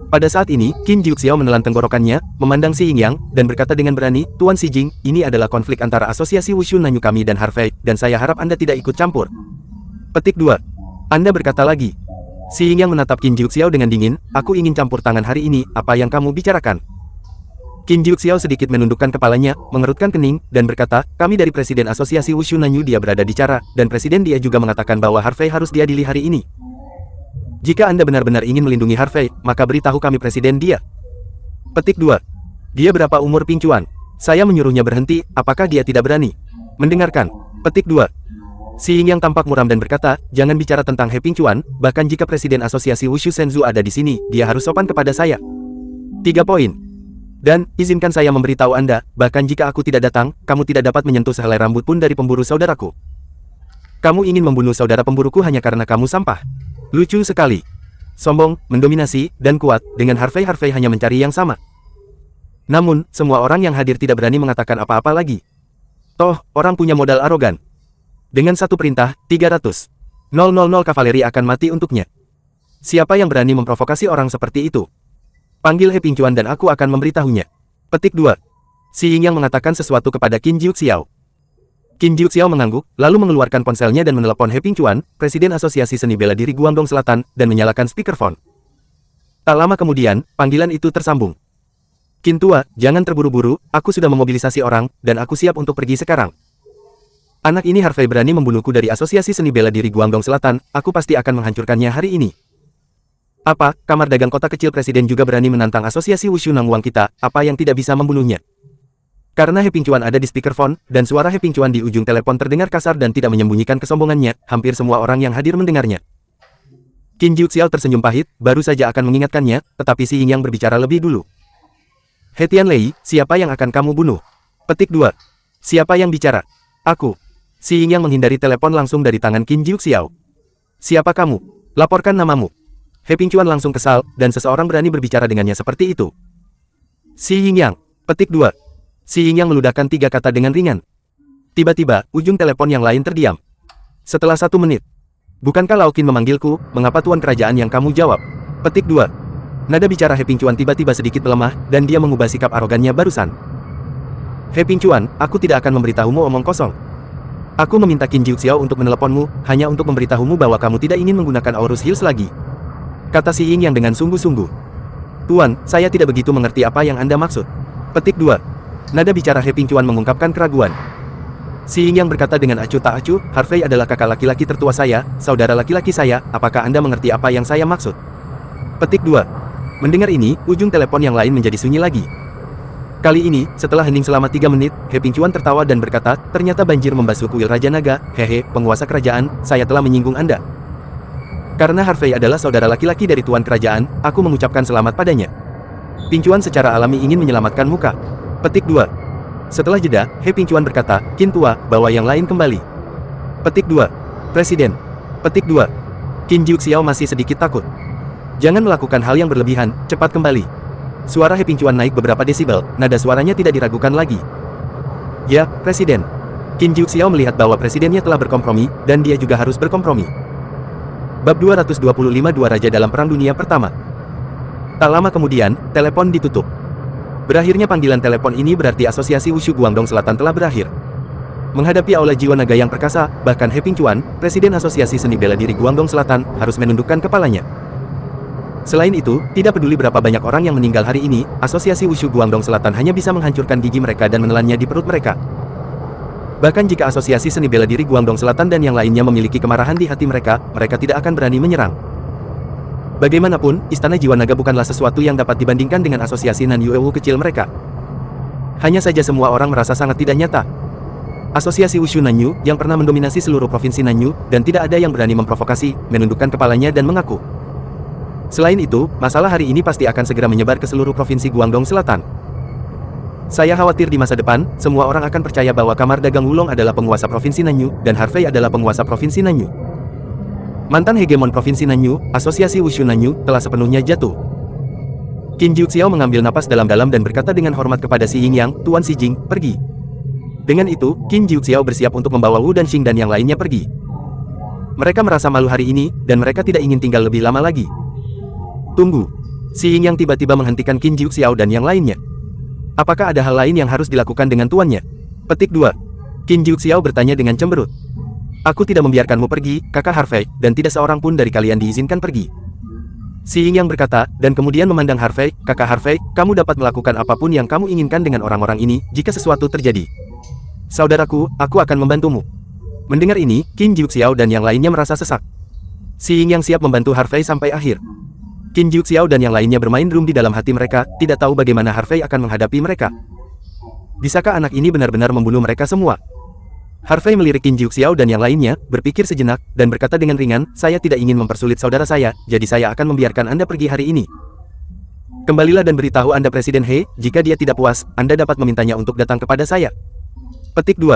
Pada saat ini, Qin Jiuxiao menelan tenggorokannya, memandang Si Yingyang, dan berkata dengan berani, Tuan Si Jing, ini adalah konflik antara Asosiasi Wushu Nanyu kami dan Harvey, dan saya harap Anda tidak ikut campur. Petik 2. Anda berkata lagi. Si Yingyang menatap Qin Jiuxiao dengan dingin, aku ingin campur tangan hari ini, apa yang kamu bicarakan? Qin Jiuxiao sedikit menundukkan kepalanya, mengerutkan kening, dan berkata, kami dari Presiden Asosiasi Wushu Nanyu dia berada di cara, dan Presiden dia juga mengatakan bahwa Harvey harus diadili hari ini. Jika Anda benar-benar ingin melindungi Harvey, maka beritahu kami Presiden dia. Petik 2. Dia berapa umur Ping Chuan? Saya menyuruhnya berhenti, apakah dia tidak berani? Mendengarkan. Petik 2. Si Yingyang tampak muram dan berkata, jangan bicara tentang He Ping Chuan, bahkan jika Presiden Asosiasi Wushu Senzu ada di sini, dia harus sopan kepada saya. 3 poin. Dan, izinkan saya memberitahu Anda, bahkan jika aku tidak datang, kamu tidak dapat menyentuh sehelai rambut pun dari pemburu saudaraku. Kamu ingin membunuh saudara pemburuku hanya karena kamu sampah. Lucu sekali. Sombong, mendominasi, dan kuat, dengan Harvey hanya mencari yang sama. Namun, semua orang yang hadir tidak berani mengatakan apa-apa lagi. Toh, orang punya modal arogan. Dengan satu perintah, 300.000 kavaleri akan mati untuknya. Siapa yang berani memprovokasi orang seperti itu? Panggil He Ping Chuan dan aku akan memberitahunya. Petik 2. Si Yingyang mengatakan sesuatu kepada Qin Jiuxiao. Qin Jiuxiao mengangguk, lalu mengeluarkan ponselnya dan menelepon He Ping Chuan, Presiden Asosiasi Seni Bela Diri Guangdong Selatan, dan menyalakan speakerphone. Tak lama kemudian, panggilan itu tersambung. Qin Tua, jangan terburu-buru, aku sudah memobilisasi orang, dan aku siap untuk pergi sekarang. Anak ini Harvey berani membunuhku dari Asosiasi Seni Bela Diri Guangdong Selatan, aku pasti akan menghancurkannya hari ini. Apa, kamar dagang kota kecil Presiden juga berani menantang Asosiasi Wushu Nangwang kita, apa yang tidak bisa membunuhnya? Karena He Ping Chuan ada di speakerphone, dan suara He Ping Chuan di ujung telepon terdengar kasar dan tidak menyembunyikan kesombongannya, hampir semua orang yang hadir mendengarnya. Qin Jiuxiao tersenyum pahit, baru saja akan mengingatkannya, tetapi Si Yingyang berbicara lebih dulu. He Tianlei, siapa yang akan kamu bunuh? Petik 2. Siapa yang bicara? Aku. Si Yingyang menghindari telepon langsung dari tangan Qin Jiuxiao. Siapa kamu? Laporkan namamu. He Ping Chuan langsung kesal, dan seseorang berani berbicara dengannya seperti itu. Si Yingyang. Petik 2. Si Yingyang meludahkan 3 kata dengan ringan. Tiba-tiba, ujung telepon yang lain terdiam. Setelah 1 menit. Bukankah Lao Qin memanggilku, mengapa tuan kerajaan yang kamu jawab? Petik 2. Nada bicara He Pingcuan tiba-tiba sedikit melemah, dan dia mengubah sikap arogannya barusan. He Pingcuan, aku tidak akan memberitahumu omong kosong. Aku meminta Qin Jiuxiao untuk meneleponmu, hanya untuk memberitahumu bahwa kamu tidak ingin menggunakan Aurus Hills lagi. Kata Si Ying yang dengan sungguh-sungguh. Tuan, saya tidak begitu mengerti apa yang Anda maksud. Petik 2. Nada bicara He Pingcuan mengungkapkan keraguan. Si Ying yang berkata dengan acuh tak acuh, Harvey adalah kakak laki-laki tertua saya, saudara laki-laki saya, apakah Anda mengerti apa yang saya maksud? Petik 2. Mendengar ini, ujung telepon yang lain menjadi sunyi lagi. Kali ini, setelah hening selama 3 menit, He Pingcuan tertawa dan berkata, ternyata banjir membasuh kuil Raja Naga, hehe, penguasa kerajaan, saya telah menyinggung Anda. Karena Harvey adalah saudara laki-laki dari tuan kerajaan, aku mengucapkan selamat padanya. Pingcuan secara alami ingin menyelamatkan muka. Petik 2. Setelah jeda, He Pingcuan berkata, Qin tua, bawa yang lain kembali. Petik 2. Presiden. Petik 2. Qin Jiuxiao masih sedikit takut. Jangan melakukan hal yang berlebihan, cepat kembali. Suara He Pingcuan naik beberapa desibel, nada suaranya tidak diragukan lagi. Ya, Presiden. Qin Jiuxiao melihat bahwa presidennya telah berkompromi, dan dia juga harus berkompromi. Bab 225 Dua Raja dalam Perang Dunia Pertama. Tak lama kemudian, telepon ditutup. Berakhirnya panggilan telepon ini berarti Asosiasi Wushu Guangdong Selatan telah berakhir. Menghadapi aula jiwa naga yang perkasa, bahkan He Pingcuan, Presiden Asosiasi Seni Bela Diri Guangdong Selatan, harus menundukkan kepalanya. Selain itu, tidak peduli berapa banyak orang yang meninggal hari ini, Asosiasi Wushu Guangdong Selatan hanya bisa menghancurkan gigi mereka dan menelannya di perut mereka. Bahkan jika Asosiasi Seni Bela Diri Guangdong Selatan dan yang lainnya memiliki kemarahan di hati mereka, mereka tidak akan berani menyerang. Bagaimanapun, Istana Jiwa Naga bukanlah sesuatu yang dapat dibandingkan dengan Asosiasi Nanyuewu kecil mereka. Hanya saja semua orang merasa sangat tidak nyata. Asosiasi Wushu Nanyu, yang pernah mendominasi seluruh provinsi Nanyu, dan tidak ada yang berani memprovokasi, menundukkan kepalanya dan mengaku. Selain itu, masalah hari ini pasti akan segera menyebar ke seluruh provinsi Guangdong Selatan. Saya khawatir di masa depan, semua orang akan percaya bahwa Kamar Dagang Wulong adalah penguasa provinsi Nanyu, dan Harvey adalah penguasa provinsi Nanyu. Mantan hegemon provinsi Nanyu, Asosiasi Wushu Nanyu, telah sepenuhnya jatuh. Qin Jiuxiao mengambil napas dalam-dalam dan berkata dengan hormat kepada Si Ying Yang, Tuan Si Jing, pergi. Dengan itu, Qin Jiuxiao bersiap untuk membawa Wu dan Xing dan yang lainnya pergi. Mereka merasa malu hari ini, dan mereka tidak ingin tinggal lebih lama lagi. Tunggu. Si Ying Yang tiba-tiba menghentikan Qin Jiuxiao dan yang lainnya. Apakah ada hal lain yang harus dilakukan dengan tuannya? Petik 2. Qin Jiuxiao bertanya dengan cemberut. Aku tidak membiarkanmu pergi, kakak Harvey, dan tidak seorang pun dari kalian diizinkan pergi. Si Ying Yang berkata, dan kemudian memandang Harvey, kakak Harvey, kamu dapat melakukan apapun yang kamu inginkan dengan orang-orang ini, jika sesuatu terjadi. Saudaraku, aku akan membantumu. Mendengar ini, Qin Jiuxiao dan yang lainnya merasa sesak. Si Ying Yang siap membantu Harvey sampai akhir. Qin Jiuxiao dan yang lainnya bermain drum di dalam hati mereka, tidak tahu bagaimana Harvey akan menghadapi mereka. Bisakah anak ini benar-benar membunuh mereka semua? Harvey melirik Qin Jiuxiao dan yang lainnya, berpikir sejenak, dan berkata dengan ringan, saya tidak ingin mempersulit saudara saya, jadi saya akan membiarkan Anda pergi hari ini. Kembalilah dan beritahu Anda Presiden He, jika dia tidak puas, Anda dapat memintanya untuk datang kepada saya. Petik 2.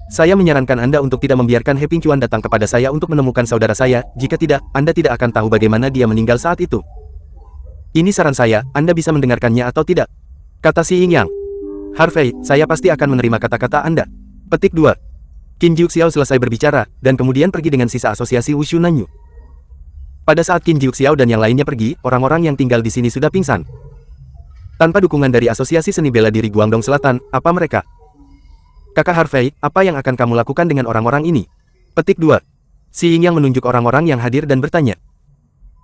Saya menyarankan Anda untuk tidak membiarkan He Pingcuan datang kepada saya untuk menemukan saudara saya, jika tidak, Anda tidak akan tahu bagaimana dia meninggal saat itu. Ini saran saya, Anda bisa mendengarkannya atau tidak? Kata Si Ying Yang. Harvey, saya pasti akan menerima kata-kata Anda. Petik 2. Qin Jiuxiao selesai berbicara, dan kemudian pergi dengan sisa Asosiasi Wushu Nanyu. Pada saat Qin Jiuxiao dan yang lainnya pergi, orang-orang yang tinggal di sini sudah pingsan. Tanpa dukungan dari Asosiasi Seni Bela Diri Guangdong Selatan, apa mereka? Kakak Harvey, apa yang akan kamu lakukan dengan orang-orang ini? Petik 2. Si Ying Yang menunjuk orang-orang yang hadir dan bertanya.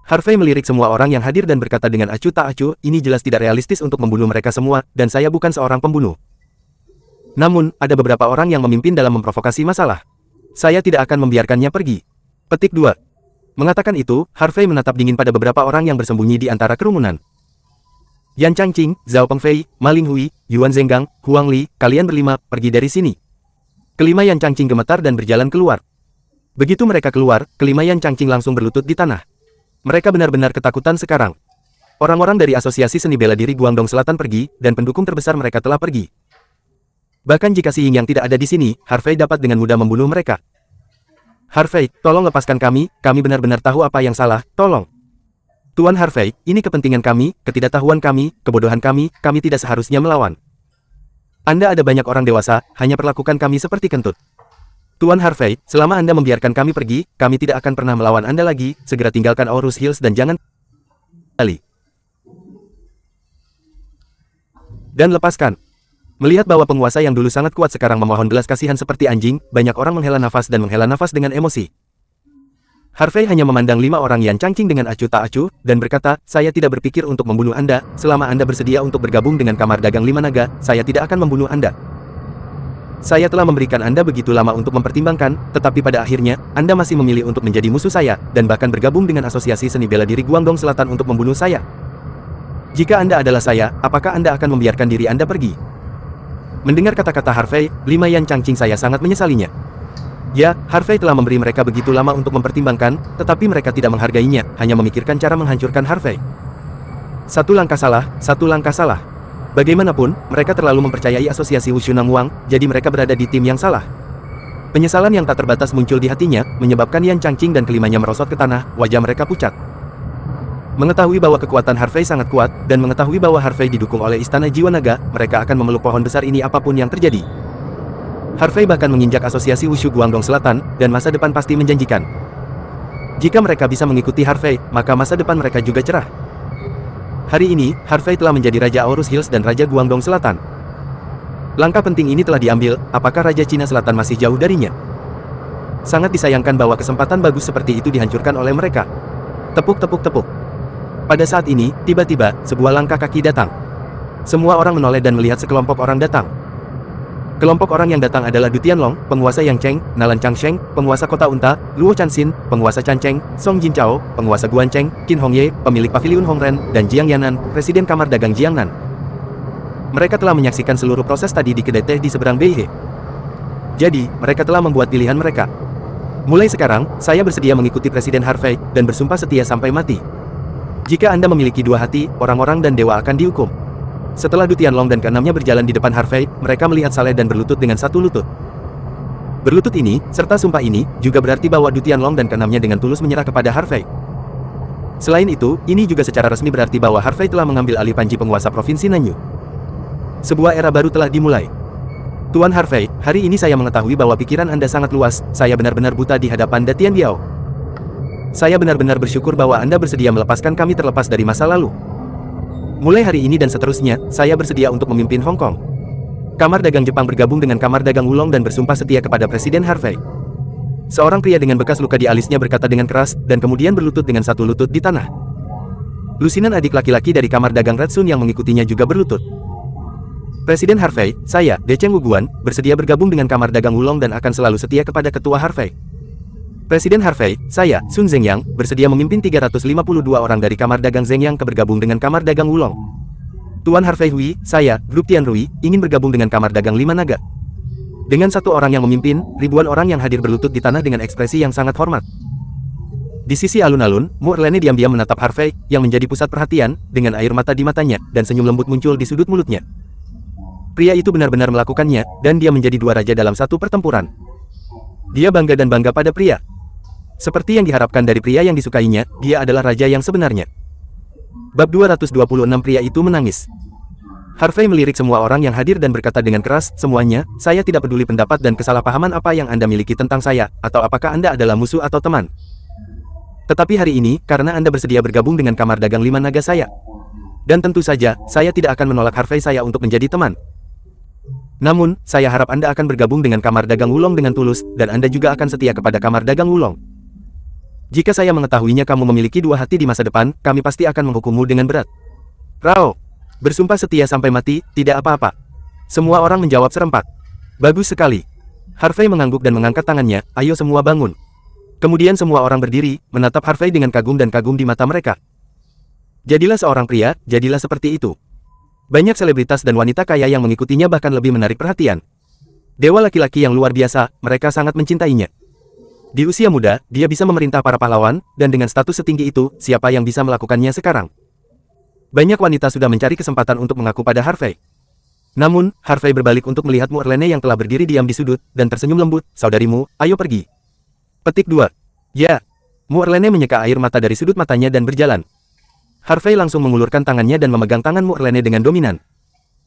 Harvey melirik semua orang yang hadir dan berkata dengan acuh tak acuh, ini jelas tidak realistis untuk membunuh mereka semua, dan saya bukan seorang pembunuh. Namun, ada beberapa orang yang memimpin dalam memprovokasi masalah. Saya tidak akan membiarkannya pergi. Petik 2. Mengatakan itu, Harvey menatap dingin pada beberapa orang yang bersembunyi di antara kerumunan. Yan Changqing, Zhao Pengfei, Ma Linghui, Yuan Zhenggang, Huang Li, kalian berlima, pergi dari sini. Kelima Yan Changqing gemetar dan berjalan keluar. Begitu mereka keluar, kelima Yan Changqing langsung berlutut di tanah. Mereka benar-benar ketakutan sekarang. Orang-orang dari Asosiasi Seni Bela Diri Guangdong Selatan pergi, dan pendukung terbesar mereka telah pergi. Bahkan jika Si Ying Yang tidak ada di sini, Harvey dapat dengan mudah membunuh mereka. Harvey, tolong lepaskan kami benar-benar tahu apa yang salah, tolong. Tuan Harvey, ini kepentingan kami, ketidaktahuan kami, kebodohan kami tidak seharusnya melawan. Anda ada banyak orang dewasa, hanya perlakukan kami seperti kentut. Tuan Harvey, selama Anda membiarkan kami pergi, kami tidak akan pernah melawan Anda lagi, segera tinggalkan Aurus Hills dan jangan kembali. Dan lepaskan. Melihat bahwa penguasa yang dulu sangat kuat sekarang memohon belas kasihan seperti anjing, banyak orang menghela nafas dan menghela nafas dengan emosi. Harvey hanya memandang 5 orang Yan Changqing dengan acuh tak acuh, dan berkata, saya tidak berpikir untuk membunuh Anda, selama Anda bersedia untuk bergabung dengan Kamar Dagang 5 Naga, saya tidak akan membunuh Anda. Saya telah memberikan Anda begitu lama untuk mempertimbangkan, tetapi pada akhirnya, Anda masih memilih untuk menjadi musuh saya, dan bahkan bergabung dengan asosiasi seni bela diri Guangdong Selatan untuk membunuh saya. Jika Anda adalah saya, apakah Anda akan membiarkan diri Anda pergi? Mendengar kata-kata Harvey, 5 Yan Changqing saya sangat menyesalinya. Ya, Harvey telah memberi mereka begitu lama untuk mempertimbangkan, tetapi mereka tidak menghargainya, hanya memikirkan cara menghancurkan Harvey. Satu langkah salah, satu langkah salah. Bagaimanapun, mereka terlalu mempercayai asosiasi Wushu Nangwang, jadi mereka berada di tim yang salah. Penyesalan yang tak terbatas muncul di hatinya, menyebabkan Yan Changqing dan kelimanya merosot ke tanah, wajah mereka pucat. Mengetahui bahwa kekuatan Harvey sangat kuat, dan mengetahui bahwa Harvey didukung oleh Istana Jiwa Naga, mereka akan memeluk pohon besar ini apapun yang terjadi. Harvey bahkan menginjak asosiasi Wushu Guangdong Selatan, dan masa depan pasti menjanjikan. Jika mereka bisa mengikuti Harvey, maka masa depan mereka juga cerah. Hari ini, Harvey telah menjadi Raja Aorus Hills dan Raja Guangdong Selatan. Langkah penting ini telah diambil, apakah Raja Cina Selatan masih jauh darinya? Sangat disayangkan bahwa kesempatan bagus seperti itu dihancurkan oleh mereka. Tepuk tepuk tepuk. Pada saat ini, tiba-tiba, sebuah langkah kaki datang. Semua orang menoleh dan melihat sekelompok orang datang. Kelompok orang yang datang adalah Du Tianlong, penguasa Yang Cheng, Nalan Changsheng, penguasa kota Unta, Luo Chanxin, penguasa Chancheng, Song Jinchao, penguasa Guancheng, Qin Hongye, pemilik paviliun Hongren, dan Jiang Yanan, presiden Kamar Dagang Jiangnan. Mereka telah menyaksikan seluruh proses tadi di kedai teh di seberang Beihe. Jadi, mereka telah membuat pilihan mereka. Mulai sekarang, saya bersedia mengikuti Presiden Harvey, dan bersumpah setia sampai mati. Jika Anda memiliki dua hati, orang-orang dan dewa akan dihukum. Setelah Du Tianlong dan keenamnya berjalan di depan Harvey, mereka melihat Saleh dan berlutut dengan satu lutut. Berlutut ini, serta sumpah ini, juga berarti bahwa Du Tianlong dan keenamnya dengan tulus menyerah kepada Harvey. Selain itu, ini juga secara resmi berarti bahwa Harvey telah mengambil alih panji penguasa Provinsi Nanyu. Sebuah era baru telah dimulai. Tuan Harvey, hari ini saya mengetahui bahwa pikiran Anda sangat luas, saya benar-benar buta di hadapan Da Tianbiao. Saya benar-benar bersyukur bahwa Anda bersedia melepaskan kami terlepas dari masa lalu. Mulai hari ini dan seterusnya, saya bersedia untuk memimpin Hong Kong. Kamar Dagang Jepang bergabung dengan Kamar Dagang Wulong dan bersumpah setia kepada Presiden Harvey. Seorang pria dengan bekas luka di alisnya berkata dengan keras, dan kemudian berlutut dengan satu lutut di tanah. Lusinan adik laki-laki dari Kamar Dagang Red Sun yang mengikutinya juga berlutut. Presiden Harvey, saya, Decheng Wuguan, bersedia bergabung dengan Kamar Dagang Wulong dan akan selalu setia kepada Ketua Harvey. Presiden Harvey, saya, Sun Zhengyang, bersedia memimpin 352 orang dari Kamar Dagang Zhengyang ke bergabung dengan Kamar Dagang Wulong. Tuan Harvey Hui, saya, Grup Tian Rui, ingin bergabung dengan Kamar Dagang 5 Naga. Dengan satu orang yang memimpin, ribuan orang yang hadir berlutut di tanah dengan ekspresi yang sangat hormat. Di sisi alun-alun, Mu Erlene diam-diam menatap Harvey, yang menjadi pusat perhatian, dengan air mata di matanya, dan senyum lembut muncul di sudut mulutnya. Pria itu benar-benar melakukannya, dan dia menjadi dua raja dalam satu pertempuran. Dia bangga dan bangga pada pria. Seperti yang diharapkan dari pria yang disukainya, dia adalah raja yang sebenarnya. Bab 226 pria itu menangis. Harvey melirik semua orang yang hadir dan berkata dengan keras, semuanya, saya tidak peduli pendapat dan kesalahpahaman apa yang Anda miliki tentang saya, atau apakah Anda adalah musuh atau teman. Tetapi hari ini, karena Anda bersedia bergabung dengan Kamar Dagang 5 Naga saya. Dan tentu saja, saya tidak akan menolak Harvey saya untuk menjadi teman. Namun, saya harap Anda akan bergabung dengan Kamar Dagang Wulong dengan tulus, dan Anda juga akan setia kepada Kamar Dagang Wulong. Jika saya mengetahuinya kamu memiliki dua hati di masa depan, kami pasti akan menghukummu dengan berat. Rao, bersumpah setia sampai mati, tidak apa-apa. Semua orang menjawab serempak. Bagus sekali. Harvey mengangguk dan mengangkat tangannya, ayo semua bangun. Kemudian semua orang berdiri, menatap Harvey dengan kagum dan kagum di mata mereka. Jadilah seorang pria, jadilah seperti itu. Banyak selebritas dan wanita kaya yang mengikutinya bahkan lebih menarik perhatian. Dewa laki-laki yang luar biasa, mereka sangat mencintainya. Di usia muda, dia bisa memerintah para pahlawan, dan dengan status setinggi itu, siapa yang bisa melakukannya sekarang? Banyak wanita sudah mencari kesempatan untuk mengaku pada Harvey. Namun, Harvey berbalik untuk melihat Mu Erlene yang telah berdiri diam di sudut, dan tersenyum lembut, saudarimu, ayo pergi. Petik 2. Ya. Mu Erlene menyeka air mata dari sudut matanya dan berjalan. Harvey langsung mengulurkan tangannya dan memegang tangan Mu Erlene dengan dominan.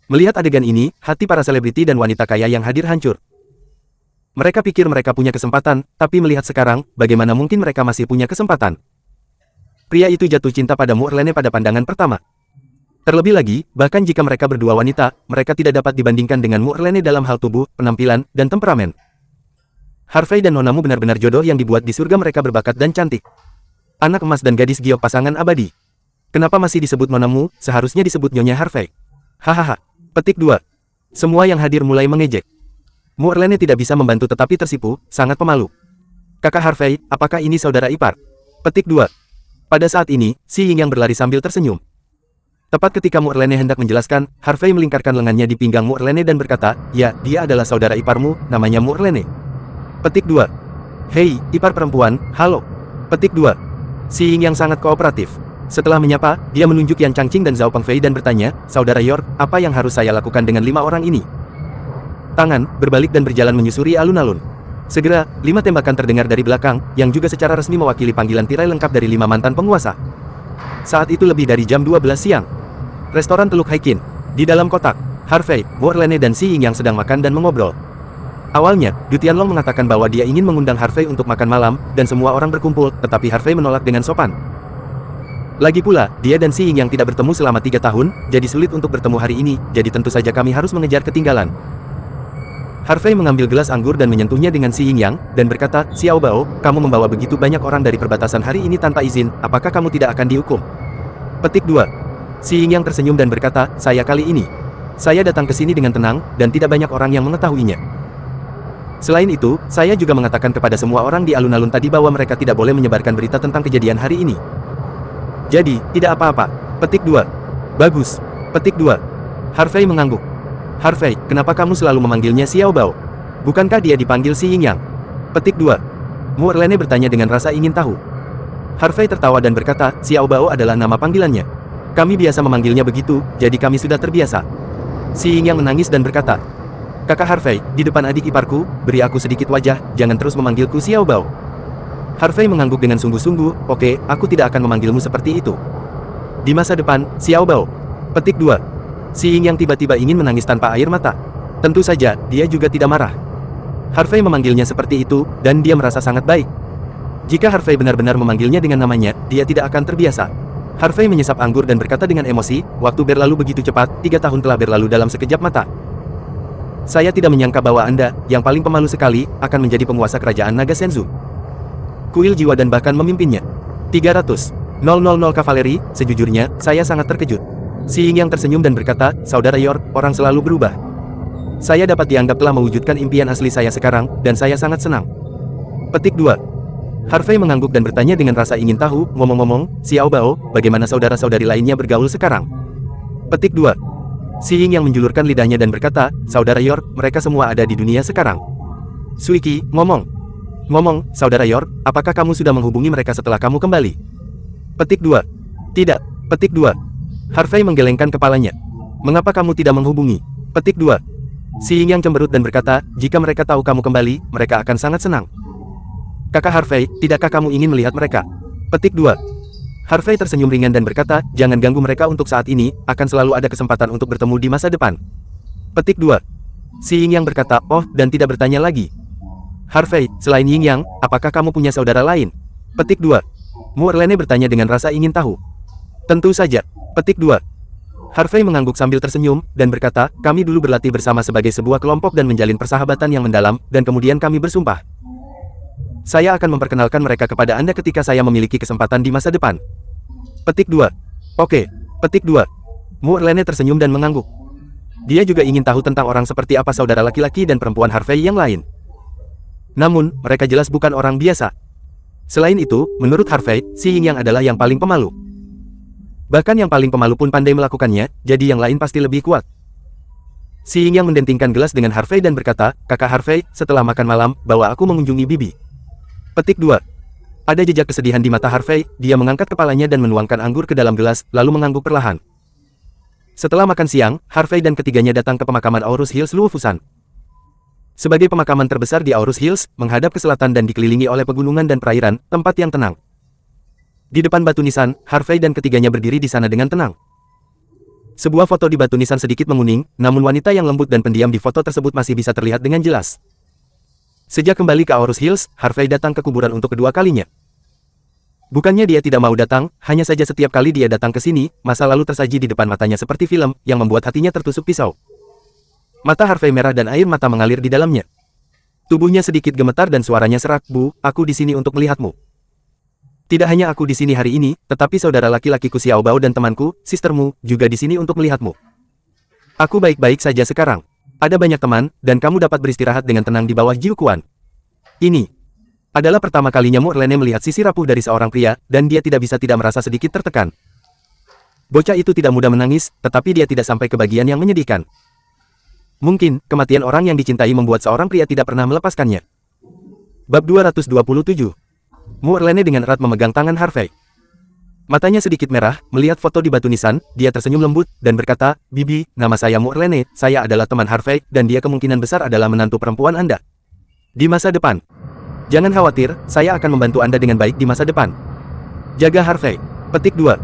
Melihat adegan ini, hati para selebriti dan wanita kaya yang hadir hancur. Mereka pikir mereka punya kesempatan, tapi melihat sekarang, bagaimana mungkin mereka masih punya kesempatan? Pria itu jatuh cinta pada Mu Erlene pada pandangan pertama. Terlebih lagi, bahkan jika mereka berdua wanita, mereka tidak dapat dibandingkan dengan Mu'erlene dalam hal tubuh, penampilan, dan temperamen. Harvey dan Nonamu benar-benar jodoh yang dibuat di surga. Mereka berbakat dan cantik. Anak emas dan gadis giok pasangan abadi. Kenapa masih disebut Nonamu? Seharusnya disebut Nyonya Harvey. Hahaha. Petik 2. Semua yang hadir mulai mengejek. Mu'erlene tidak bisa membantu tetapi tersipu, sangat pemalu. Kakak Harvey, apakah ini saudara ipar? Petik 2. Pada saat ini, Si Ying yang berlari sambil tersenyum. Tepat ketika Mu'erlene hendak menjelaskan, Harvey melingkarkan lengannya di pinggang Mu'erlene dan berkata, ya, dia adalah saudara iparmu, namanya Mu'erlene. Petik 2. Hei, ipar perempuan, halo. Petik 2. Si Ying yang sangat kooperatif. Setelah menyapa, dia menunjuk Yan Changqing dan Zhao Pengfei dan bertanya, saudara Yor, apa yang harus saya lakukan dengan 5 orang ini? Tangan, berbalik dan berjalan menyusuri alun-alun. Segera, 5 tembakan terdengar dari belakang, yang juga secara resmi mewakili panggilan tirai lengkap dari 5 mantan penguasa. Saat itu lebih dari jam 12 siang. Restoran Teluk Haikin. Di dalam kotak, Harvey, Mu'erlene dan Si Ying yang sedang makan dan mengobrol. Awalnya, Du Tianlong mengatakan bahwa dia ingin mengundang Harvey untuk makan malam, dan semua orang berkumpul, tetapi Harvey menolak dengan sopan. Lagi pula, dia dan Si Ying yang tidak bertemu selama 3 tahun, jadi sulit untuk bertemu hari ini, jadi tentu saja kami harus mengejar ketinggalan. Harvey mengambil gelas anggur dan menyentuhnya dengan Si Ying Yang, dan berkata, Xiao Bao, kamu membawa begitu banyak orang dari perbatasan hari ini tanpa izin, apakah kamu tidak akan dihukum? Petik 2. Si Ying Yang tersenyum dan berkata, saya kali ini. Saya datang ke sini dengan tenang, dan tidak banyak orang yang mengetahuinya. Selain itu, saya juga mengatakan kepada semua orang di alun-alun tadi bahwa mereka tidak boleh menyebarkan berita tentang kejadian hari ini. Jadi, tidak apa-apa. Petik 2. Bagus. Petik 2. Harvey mengangguk. Harvey, kenapa kamu selalu memanggilnya Xiao Bao? Bukankah dia dipanggil Si Ying Yang? Petik 2. Mu'erlene bertanya dengan rasa ingin tahu. Harvey tertawa dan berkata, Xiao Bao adalah nama panggilannya. Kami biasa memanggilnya begitu, jadi kami sudah terbiasa. Si Ying Yang menangis dan berkata, Kakak Harvey, di depan adik iparku, beri aku sedikit wajah, jangan terus memanggilku Xiao Bao. Harvey mengangguk dengan sungguh-sungguh, oke, aku tidak akan memanggilmu seperti itu. Di masa depan, Xiao Bao. Petik 2. Si Ying yang tiba-tiba ingin menangis tanpa air mata. Tentu saja, dia juga tidak marah. Harvey memanggilnya seperti itu, dan dia merasa sangat baik. Jika Harvey benar-benar memanggilnya dengan namanya, dia tidak akan terbiasa. Harvey menyesap anggur dan berkata dengan emosi, waktu berlalu begitu cepat, 3 tahun telah berlalu dalam sekejap mata. Saya tidak menyangka bahwa Anda, yang paling pemalu sekali, akan menjadi penguasa kerajaan Naga Shenzhou. Kuil jiwa dan bahkan memimpinnya. 300.000 kavaleri, sejujurnya, saya sangat terkejut. Si Ying Yang tersenyum dan berkata, saudara Yor, orang selalu berubah. Saya dapat dianggap telah mewujudkan impian asli saya sekarang, dan saya sangat senang. Petik 2. Harvey mengangguk dan bertanya dengan rasa ingin tahu, ngomong-ngomong, Xiao Bao, bagaimana saudara-saudari lainnya bergaul sekarang? Petik 2. Si Ying Yang menjulurkan lidahnya dan berkata, saudara Yor, mereka semua ada di dunia sekarang. Suiki, ngomong, saudara Yor, apakah kamu sudah menghubungi mereka setelah kamu kembali? Petik 2. Tidak. Petik 2. Harvey menggelengkan kepalanya. Mengapa kamu tidak menghubungi? Petik 2. Si Ying Yang cemberut dan berkata, jika mereka tahu kamu kembali, mereka akan sangat senang. Kakak Harvey, tidakkah kamu ingin melihat mereka? Petik 2. Harvey tersenyum ringan dan berkata, jangan ganggu mereka untuk saat ini, akan selalu ada kesempatan untuk bertemu di masa depan. Petik 2. Si Ying Yang berkata, oh, dan tidak bertanya lagi. Harvey, selain Ying Yang, apakah kamu punya saudara lain? Petik 2. Mu'erlene bertanya dengan rasa ingin tahu. Tentu saja. Petik 2. Harvey mengangguk sambil tersenyum, dan berkata, kami dulu berlatih bersama sebagai sebuah kelompok dan menjalin persahabatan yang mendalam, dan kemudian kami bersumpah. Saya akan memperkenalkan mereka kepada Anda ketika saya memiliki kesempatan di masa depan. Petik 2. Oke. Petik 2. Mu'erlene tersenyum dan mengangguk. Dia juga ingin tahu tentang orang seperti apa saudara laki-laki dan perempuan Harvey yang lain. Namun, mereka jelas bukan orang biasa. Selain itu, menurut Harvey, Si Ying Yang adalah yang paling pemalu. Bahkan yang paling pemalu pun pandai melakukannya, jadi yang lain pasti lebih kuat. Si Ying Yang mendentingkan gelas dengan Harvey dan berkata, kakak Harvey, setelah makan malam, bawa aku mengunjungi Bibi. Petik 2. Ada jejak kesedihan di mata Harvey, dia mengangkat kepalanya dan menuangkan anggur ke dalam gelas, lalu mengangguk perlahan. Setelah makan siang, Harvey dan ketiganya datang ke pemakaman Aurus Hills Luofusan. Sebagai pemakaman terbesar di Aurus Hills, menghadap ke selatan dan dikelilingi oleh pegunungan dan perairan, tempat yang tenang. Di depan batu nisan, Harvey dan ketiganya berdiri di sana dengan tenang. Sebuah foto di batu nisan sedikit menguning, namun wanita yang lembut dan pendiam di foto tersebut masih bisa terlihat dengan jelas. Sejak kembali ke Aurus Hills, Harvey datang ke kuburan untuk kedua kalinya. Bukannya dia tidak mau datang, hanya saja setiap kali dia datang ke sini, masa lalu tersaji di depan matanya seperti film, yang membuat hatinya tertusuk pisau. Mata Harvey merah dan air mata mengalir di dalamnya. Tubuhnya sedikit gemetar dan suaranya serak, "Bu, aku di sini untuk melihatmu. Tidak hanya aku di sini hari ini, tetapi saudara laki-lakiku Xiao Bao dan temanku, sistermu, juga di sini untuk melihatmu. Aku baik-baik saja sekarang. Ada banyak teman, dan kamu dapat beristirahat dengan tenang di bawah Jiu Kuan." Ini adalah pertama kalinya Mu Erlene melihat sisi rapuh dari seorang pria, dan dia tidak bisa tidak merasa sedikit tertekan. Bocah itu tidak mudah menangis, tetapi dia tidak sampai ke bagian yang menyedihkan. Mungkin, kematian orang yang dicintai membuat seorang pria tidak pernah melepaskannya. Bab 227. Mu Erlene dengan erat memegang tangan Harvey. Matanya sedikit merah, melihat foto di batu nisan, dia tersenyum lembut, dan berkata, "Bibi, nama saya Mu Erlene, saya adalah teman Harvey, dan dia kemungkinan besar adalah menantu perempuan Anda. Di masa depan. Jangan khawatir, saya akan membantu Anda dengan baik di masa depan. Jaga Harvey." Petik 2.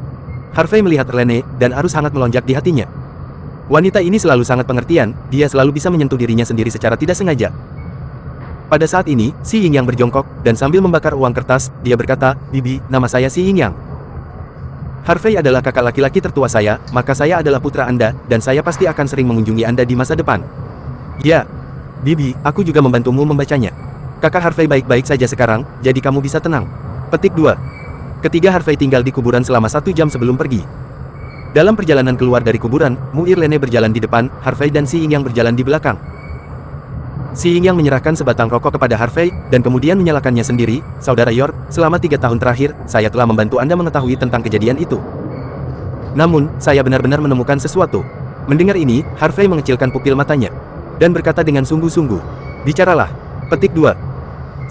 Harvey melihat Erlene, dan arus hangat melonjak di hatinya. Wanita ini selalu sangat pengertian, dia selalu bisa menyentuh dirinya sendiri secara tidak sengaja. Pada saat ini, Si Yingyang berjongkok, dan sambil membakar uang kertas, dia berkata, "Bibi, nama saya Si Yingyang. Harvey adalah kakak laki-laki tertua saya, maka saya adalah putra Anda, dan saya pasti akan sering mengunjungi Anda di masa depan." "Ya, Bibi, aku juga membantumu membacanya. Kakak Harvey baik-baik saja sekarang, jadi kamu bisa tenang." Petik 2. Ketiga Harvey tinggal di kuburan selama 1 jam sebelum pergi. Dalam perjalanan keluar dari kuburan, Mu Erlene berjalan di depan, Harvey dan Si Yingyang berjalan di belakang. Si Yingyang menyerahkan sebatang rokok kepada Harvey, dan kemudian menyalakannya sendiri. "Saudara York, selama 3 tahun terakhir, saya telah membantu Anda mengetahui tentang kejadian itu. Namun, saya benar-benar menemukan sesuatu." Mendengar ini, Harvey mengecilkan pupil matanya, dan berkata dengan sungguh-sungguh, "Bicaralah." Petik 2.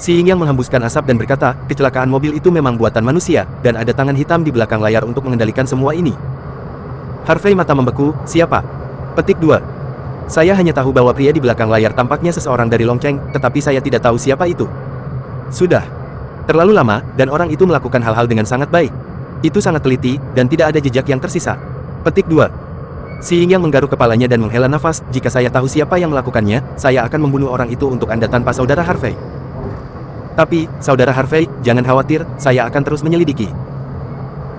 Si Yingyang menghembuskan asap dan berkata, "Kecelakaan mobil itu memang buatan manusia, dan ada tangan hitam di belakang layar untuk mengendalikan semua ini." Harvey mata membeku, "Siapa?" Petik 2. "Saya hanya tahu bahwa pria di belakang layar tampaknya seseorang dari Longcheng, tetapi saya tidak tahu siapa itu. Sudah terlalu lama, dan orang itu melakukan hal-hal dengan sangat baik. Itu sangat teliti, dan tidak ada jejak yang tersisa." Petik 2. Si Yingyang menggaruk kepalanya dan menghela nafas, "Jika saya tahu siapa yang melakukannya, saya akan membunuh orang itu untuk Anda tanpa saudara Harvey. Tapi, saudara Harvey, jangan khawatir, saya akan terus menyelidiki.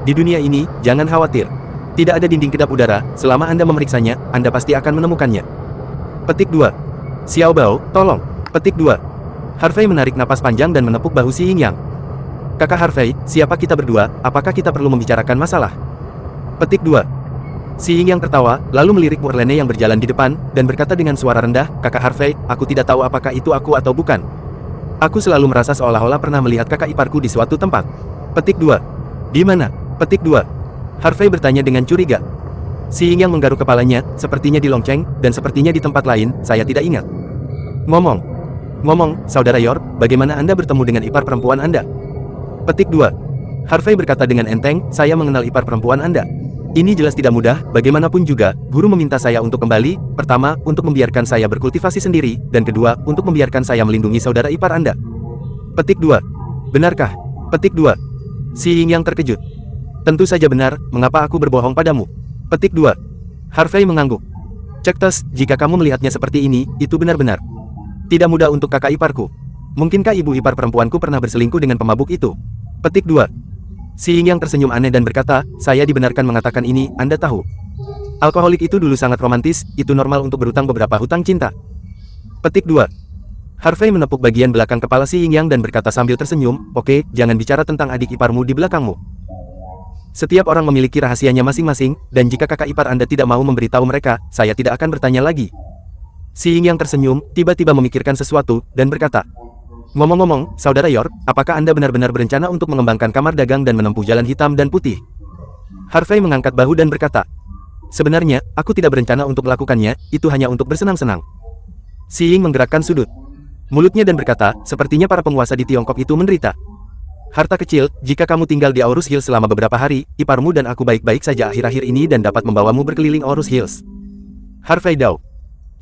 Di dunia ini, jangan khawatir. Tidak ada dinding kedap udara, selama Anda memeriksanya, Anda pasti akan menemukannya." Petik 2. "Xiao Bao, tolong." Petik 2. Harvey menarik napas panjang dan menepuk bahu Si Yingyang. "Kakak Harvey, siapa kita berdua, apakah kita perlu membicarakan masalah?" Petik 2. Si Yingyang tertawa, lalu melirik Mu Erlene yang berjalan di depan, dan berkata dengan suara rendah, "Kakak Harvey, aku tidak tahu apakah itu aku atau bukan. Aku selalu merasa seolah-olah pernah melihat kakak iparku di suatu tempat." Petik 2. "Di mana?" Petik 2. Harvey bertanya dengan curiga. Si Yingyang menggaruk kepalanya, "Sepertinya di Longcheng, dan sepertinya di tempat lain, saya tidak ingat." Ngomong, saudara York, bagaimana Anda bertemu dengan ipar perempuan Anda?" Petik 2. Harvey berkata dengan enteng, "Saya mengenal ipar perempuan Anda. Ini jelas tidak mudah, bagaimanapun juga, guru meminta saya untuk kembali, pertama, untuk membiarkan saya berkultivasi sendiri, dan kedua, untuk membiarkan saya melindungi saudara ipar Anda." Petik 2. "Benarkah?" Petik 2. Si Yingyang terkejut. "Tentu saja benar, mengapa aku berbohong padamu?" Petik 2. Harvey mengangguk. "Cek tes, jika kamu melihatnya seperti ini, itu benar-benar tidak mudah untuk kakak iparku. Mungkinkah ibu ipar perempuanku pernah berselingkuh dengan pemabuk itu?" Petik 2. Si Yingyang tersenyum aneh dan berkata, "Saya dibenarkan mengatakan ini, Anda tahu. Alkoholik itu dulu sangat romantis, itu normal untuk berutang beberapa hutang cinta." Petik 2. Harvey menepuk bagian belakang kepala Si Yingyang dan berkata sambil tersenyum, "Oke, jangan bicara tentang adik iparmu di belakangmu. Setiap orang memiliki rahasianya masing-masing, dan jika kakak ipar Anda tidak mau memberitahu mereka, saya tidak akan bertanya lagi." Si Yingyang tersenyum, tiba-tiba memikirkan sesuatu, dan berkata, "Ngomong-ngomong, saudara York, apakah Anda benar-benar berencana untuk mengembangkan kamar dagang dan menempuh jalan hitam dan putih?" Harvey mengangkat bahu dan berkata, "Sebenarnya, aku tidak berencana untuk melakukannya, itu hanya untuk bersenang-senang." Si Ying menggerakkan sudut mulutnya dan berkata, "Sepertinya para penguasa di Tiongkok itu menderita. Harta kecil, jika kamu tinggal di Aurus Hills selama beberapa hari, iparmu dan aku baik-baik saja akhir-akhir ini dan dapat membawamu berkeliling Aurus Hills." Harvey Dao.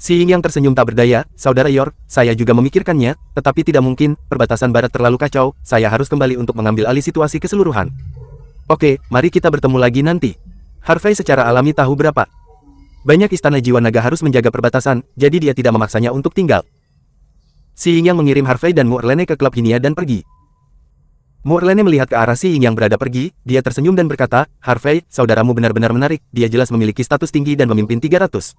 Si Yingyang tersenyum tak berdaya, "Saudara York, saya juga memikirkannya, tetapi tidak mungkin, perbatasan barat terlalu kacau, saya harus kembali untuk mengambil alih situasi keseluruhan. Oke, mari kita bertemu lagi nanti." Harvey secara alami tahu berapa banyak istana jiwa naga harus menjaga perbatasan, jadi dia tidak memaksanya untuk tinggal. Si Yingyang mengirim Harvey dan Mu Erlene ke klub Hinia dan pergi. Morlane melihat ke arah Si Ying yang berada pergi, dia tersenyum dan berkata, Harvey, saudaramu benar-benar menarik, dia jelas memiliki status tinggi dan memimpin 300.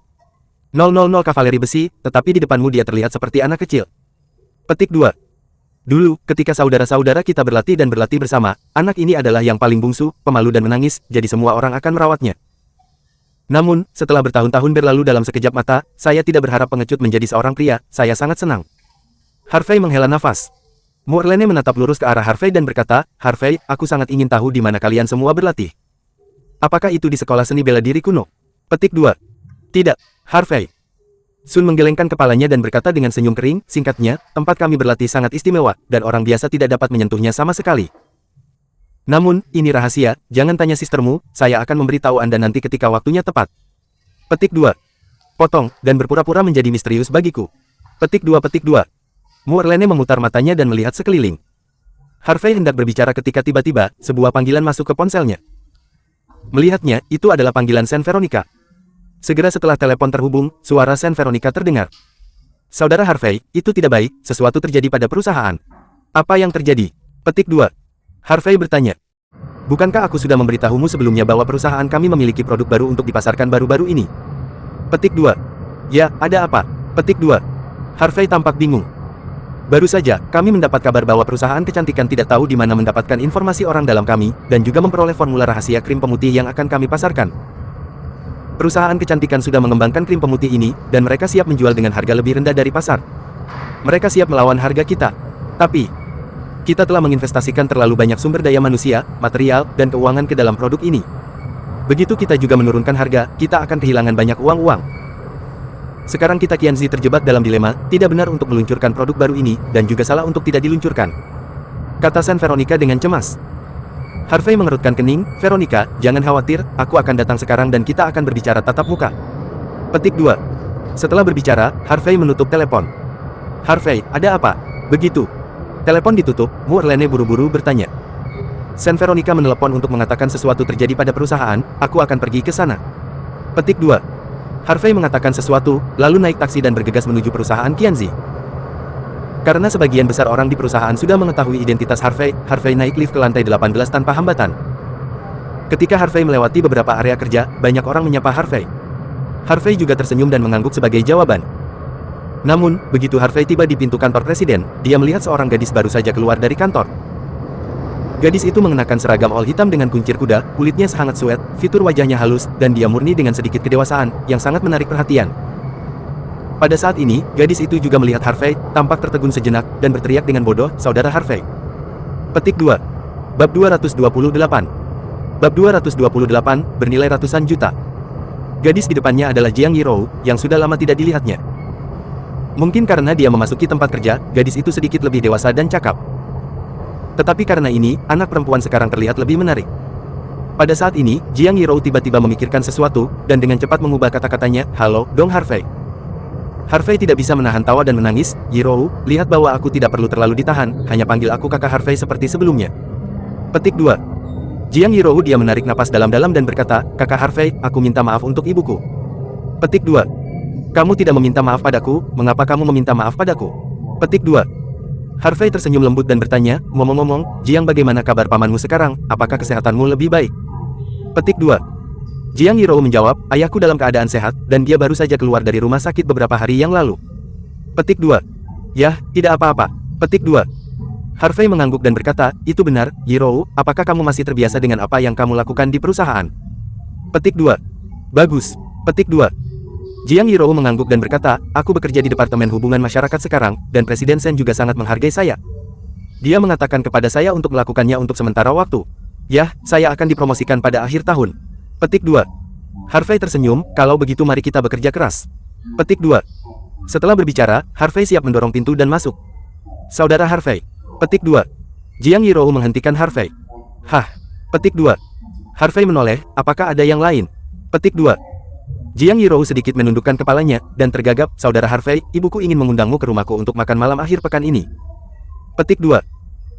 000 kavaleri besi, tetapi di depanmu dia terlihat seperti anak kecil. Petik 2. Dulu, ketika saudara-saudara kita berlatih dan berlatih bersama, anak ini adalah yang paling bungsu, pemalu dan menangis, jadi semua orang akan merawatnya. Namun, setelah bertahun-tahun berlalu dalam sekejap mata, saya tidak berharap pengecut menjadi seorang pria, saya sangat senang. Harvey menghela nafas. Morlane menatap lurus ke arah Harvey dan berkata, Harvey, aku sangat ingin tahu di mana kalian semua berlatih. Apakah itu di sekolah seni bela diri kuno? Petik 2. Tidak, Harvey. Sun menggelengkan kepalanya dan berkata dengan senyum kering, singkatnya, tempat kami berlatih sangat istimewa, dan orang biasa tidak dapat menyentuhnya sama sekali. Namun, ini rahasia, jangan tanya sistermu, saya akan memberitahu Anda nanti ketika waktunya tepat. Petik 2. Potong, dan berpura-pura menjadi misterius bagiku. Petik 2. Morlane memutar matanya dan melihat sekeliling. Harvey hendak berbicara ketika tiba-tiba, sebuah panggilan masuk ke ponselnya. Melihatnya, itu adalah panggilan Saint Veronica. Segera setelah telepon terhubung, suara Saint Veronica terdengar. Saudara Harvey, itu tidak baik, sesuatu terjadi pada perusahaan. Apa yang terjadi? Petik 2. Harvey bertanya. Bukankah aku sudah memberitahumu sebelumnya bahwa perusahaan kami memiliki produk baru untuk dipasarkan baru-baru ini? Petik 2. Ya, ada apa? Petik 2. Harvey tampak bingung. Baru saja, kami mendapat kabar bahwa perusahaan kecantikan tidak tahu di mana mendapatkan informasi orang dalam kami, dan juga memperoleh formula rahasia krim pemutih yang akan kami pasarkan. Perusahaan kecantikan sudah mengembangkan krim pemutih ini, dan mereka siap menjual dengan harga lebih rendah dari pasar. Mereka siap melawan harga kita. Tapi, kita telah menginvestasikan terlalu banyak sumber daya manusia, material, dan keuangan ke dalam produk ini. Begitu kita juga menurunkan harga, kita akan kehilangan banyak uang-uang. Sekarang kita Qianzi terjebak dalam dilema, tidak benar untuk meluncurkan produk baru ini, dan juga salah untuk tidak diluncurkan. Kata Saint Veronica dengan cemas. Harvey mengerutkan kening, Veronica, jangan khawatir, aku akan datang sekarang dan kita akan berbicara tatap muka. Petik 2. Setelah berbicara, Harvey menutup telepon. Harvey, ada apa? Begitu. Telepon ditutup, Morlane buru-buru bertanya. Saint Veronica menelepon untuk mengatakan sesuatu terjadi pada perusahaan, aku akan pergi ke sana. Petik 2. Harvey mengatakan sesuatu, lalu naik taksi dan bergegas menuju perusahaan Qianzi. Karena sebagian besar orang di perusahaan sudah mengetahui identitas Harvey, Harvey naik lift ke lantai 18 tanpa hambatan. Ketika Harvey melewati beberapa area kerja, banyak orang menyapa Harvey. Harvey juga tersenyum dan mengangguk sebagai jawaban. Namun, begitu Harvey tiba di pintu kantor presiden, dia melihat seorang gadis baru saja keluar dari kantor. Gadis itu mengenakan seragam all hitam dengan kuncir kuda, kulitnya sangat suet, fitur wajahnya halus, dan dia murni dengan sedikit kedewasaan, yang sangat menarik perhatian. Pada saat ini, gadis itu juga melihat Harvey, tampak tertegun sejenak, dan berteriak dengan bodoh, saudara Harvey. Petik 2. Bab 228. Bab 228, bernilai ratusan juta. Gadis di depannya adalah Jiang Yirou, yang sudah lama tidak dilihatnya. Mungkin karena dia memasuki tempat kerja, gadis itu sedikit lebih dewasa dan cakap. Tetapi karena ini, anak perempuan sekarang terlihat lebih menarik. Pada saat ini, Jiang Yirou tiba-tiba memikirkan sesuatu, dan dengan cepat mengubah kata-katanya, halo, dong Harvey. Harvey tidak bisa menahan tawa dan menangis, Yirou, lihat bahwa aku tidak perlu terlalu ditahan, hanya panggil aku kakak Harvey seperti sebelumnya. Petik 2. Jiang Yirou dia menarik napas dalam-dalam dan berkata, kakak Harvey, aku minta maaf untuk ibuku. Petik 2. Kamu tidak meminta maaf padaku, mengapa kamu meminta maaf padaku? Petik 2. Harvey tersenyum lembut dan bertanya, ngomong-ngomong, Jiang bagaimana kabar pamanmu sekarang, apakah kesehatanmu lebih baik? Petik 2. Jiang Yirou menjawab, ayahku dalam keadaan sehat, dan dia baru saja keluar dari rumah sakit beberapa hari yang lalu. Petik 2. Yah, tidak apa-apa. Petik 2. Harvey mengangguk dan berkata, itu benar, Yirou, apakah kamu masih terbiasa dengan apa yang kamu lakukan di perusahaan? Petik 2. Bagus. Petik 2. Jiang Yirou mengangguk dan berkata, aku bekerja di Departemen Hubungan Masyarakat sekarang, dan Presiden Shen juga sangat menghargai saya. Dia mengatakan kepada saya untuk melakukannya untuk sementara waktu. Yah, saya akan dipromosikan pada akhir tahun. Petik 2. Harvey tersenyum, kalau begitu mari kita bekerja keras. Petik 2. Setelah berbicara, Harvey siap mendorong pintu dan masuk. Saudara Harvey. Petik 2. Jiang Yirou menghentikan Harvey. Hah. Petik 2. Harvey menoleh, apakah ada yang lain? Petik 2. Jiang Yirou sedikit menundukkan kepalanya, dan tergagap, saudara Harvey, ibuku ingin mengundangmu ke rumahku untuk makan malam akhir pekan ini. Petik 2.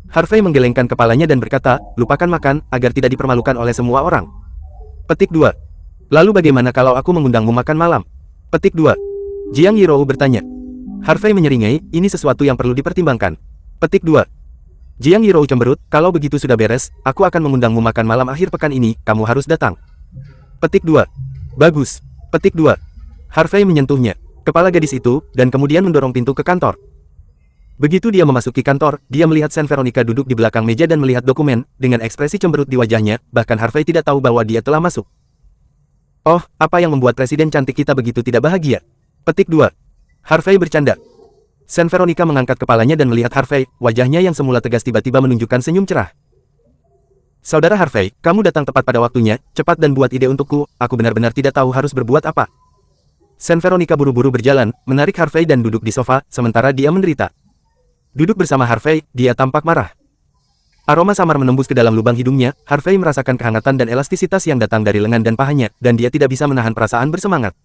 Harvey menggelengkan kepalanya dan berkata, lupakan makan, agar tidak dipermalukan oleh semua orang. Petik 2. Lalu bagaimana kalau aku mengundangmu makan malam? Petik 2. Jiang Yirou bertanya. Harvey menyeringai, ini sesuatu yang perlu dipertimbangkan. Petik 2. Jiang Yirou cemberut, kalau begitu sudah beres, aku akan mengundangmu makan malam akhir pekan ini, kamu harus datang. Petik 2. Bagus. Petik 2. Harvey menyentuhnya, kepala gadis itu, dan kemudian mendorong pintu ke kantor. Begitu dia memasuki kantor, dia melihat Saint Veronica duduk di belakang meja dan melihat dokumen, dengan ekspresi cemberut di wajahnya, bahkan Harvey tidak tahu bahwa dia telah masuk. Oh, apa yang membuat presiden cantik kita begitu tidak bahagia? Petik 2. Harvey bercanda. Saint Veronica mengangkat kepalanya dan melihat Harvey, wajahnya yang semula tegas tiba-tiba menunjukkan senyum cerah. Saudara Harvey, kamu datang tepat pada waktunya, cepat dan buat ide untukku, aku benar-benar tidak tahu harus berbuat apa. Saint Veronica buru-buru berjalan, menarik Harvey dan duduk di sofa, sementara dia menderita. Duduk bersama Harvey, dia tampak marah. Aroma samar menembus ke dalam lubang hidungnya, Harvey merasakan kehangatan dan elastisitas yang datang dari lengan dan pahanya, dan dia tidak bisa menahan perasaan bersemangat.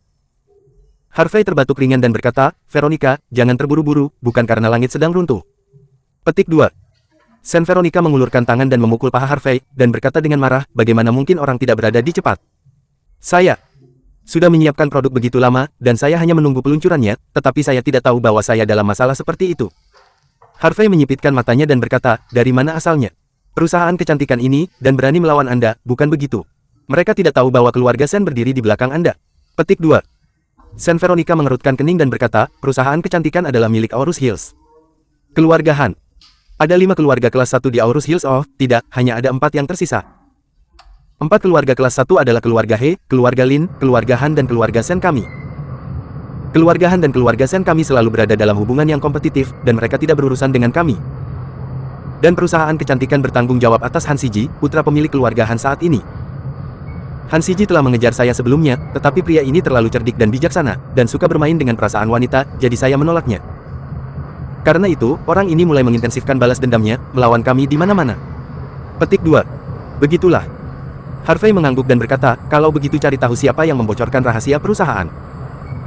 Harvey terbatuk ringan dan berkata, Veronica, jangan terburu-buru, bukan karena langit sedang runtuh. Petik 2. Saint Veronica mengulurkan tangan dan memukul paha Harvey, dan berkata dengan marah, bagaimana mungkin orang tidak berada di cepat? Saya sudah menyiapkan produk begitu lama, dan saya hanya menunggu peluncurannya, tetapi saya tidak tahu bahwa saya dalam masalah seperti itu. Harvey menyipitkan matanya dan berkata, dari mana asalnya? Perusahaan kecantikan ini, dan berani melawan Anda, bukan begitu? Mereka tidak tahu bahwa keluarga Sen berdiri di belakang Anda. Petik 2. Saint Veronica mengerutkan kening dan berkata, perusahaan kecantikan adalah milik Aurus Hills. Keluarga Han. Ada 5 keluarga kelas 1 di Aurus Hills. Oh, tidak, hanya ada 4 yang tersisa. 4 keluarga kelas 1 adalah keluarga He, keluarga Lin, keluarga Han dan keluarga Sen kami. Keluarga Han dan keluarga Sen kami selalu berada dalam hubungan yang kompetitif, dan mereka tidak berurusan dengan kami. Dan perusahaan kecantikan bertanggung jawab atas Han Siji, putra pemilik keluarga Han saat ini. Han Siji telah mengejar saya sebelumnya, tetapi pria ini terlalu cerdik dan bijaksana, dan suka bermain dengan perasaan wanita, jadi saya menolaknya. Karena itu, orang ini mulai mengintensifkan balas dendamnya, melawan kami di mana-mana. Petik 2. Begitulah. Harvey mengangguk dan berkata, kalau begitu cari tahu siapa yang membocorkan rahasia perusahaan.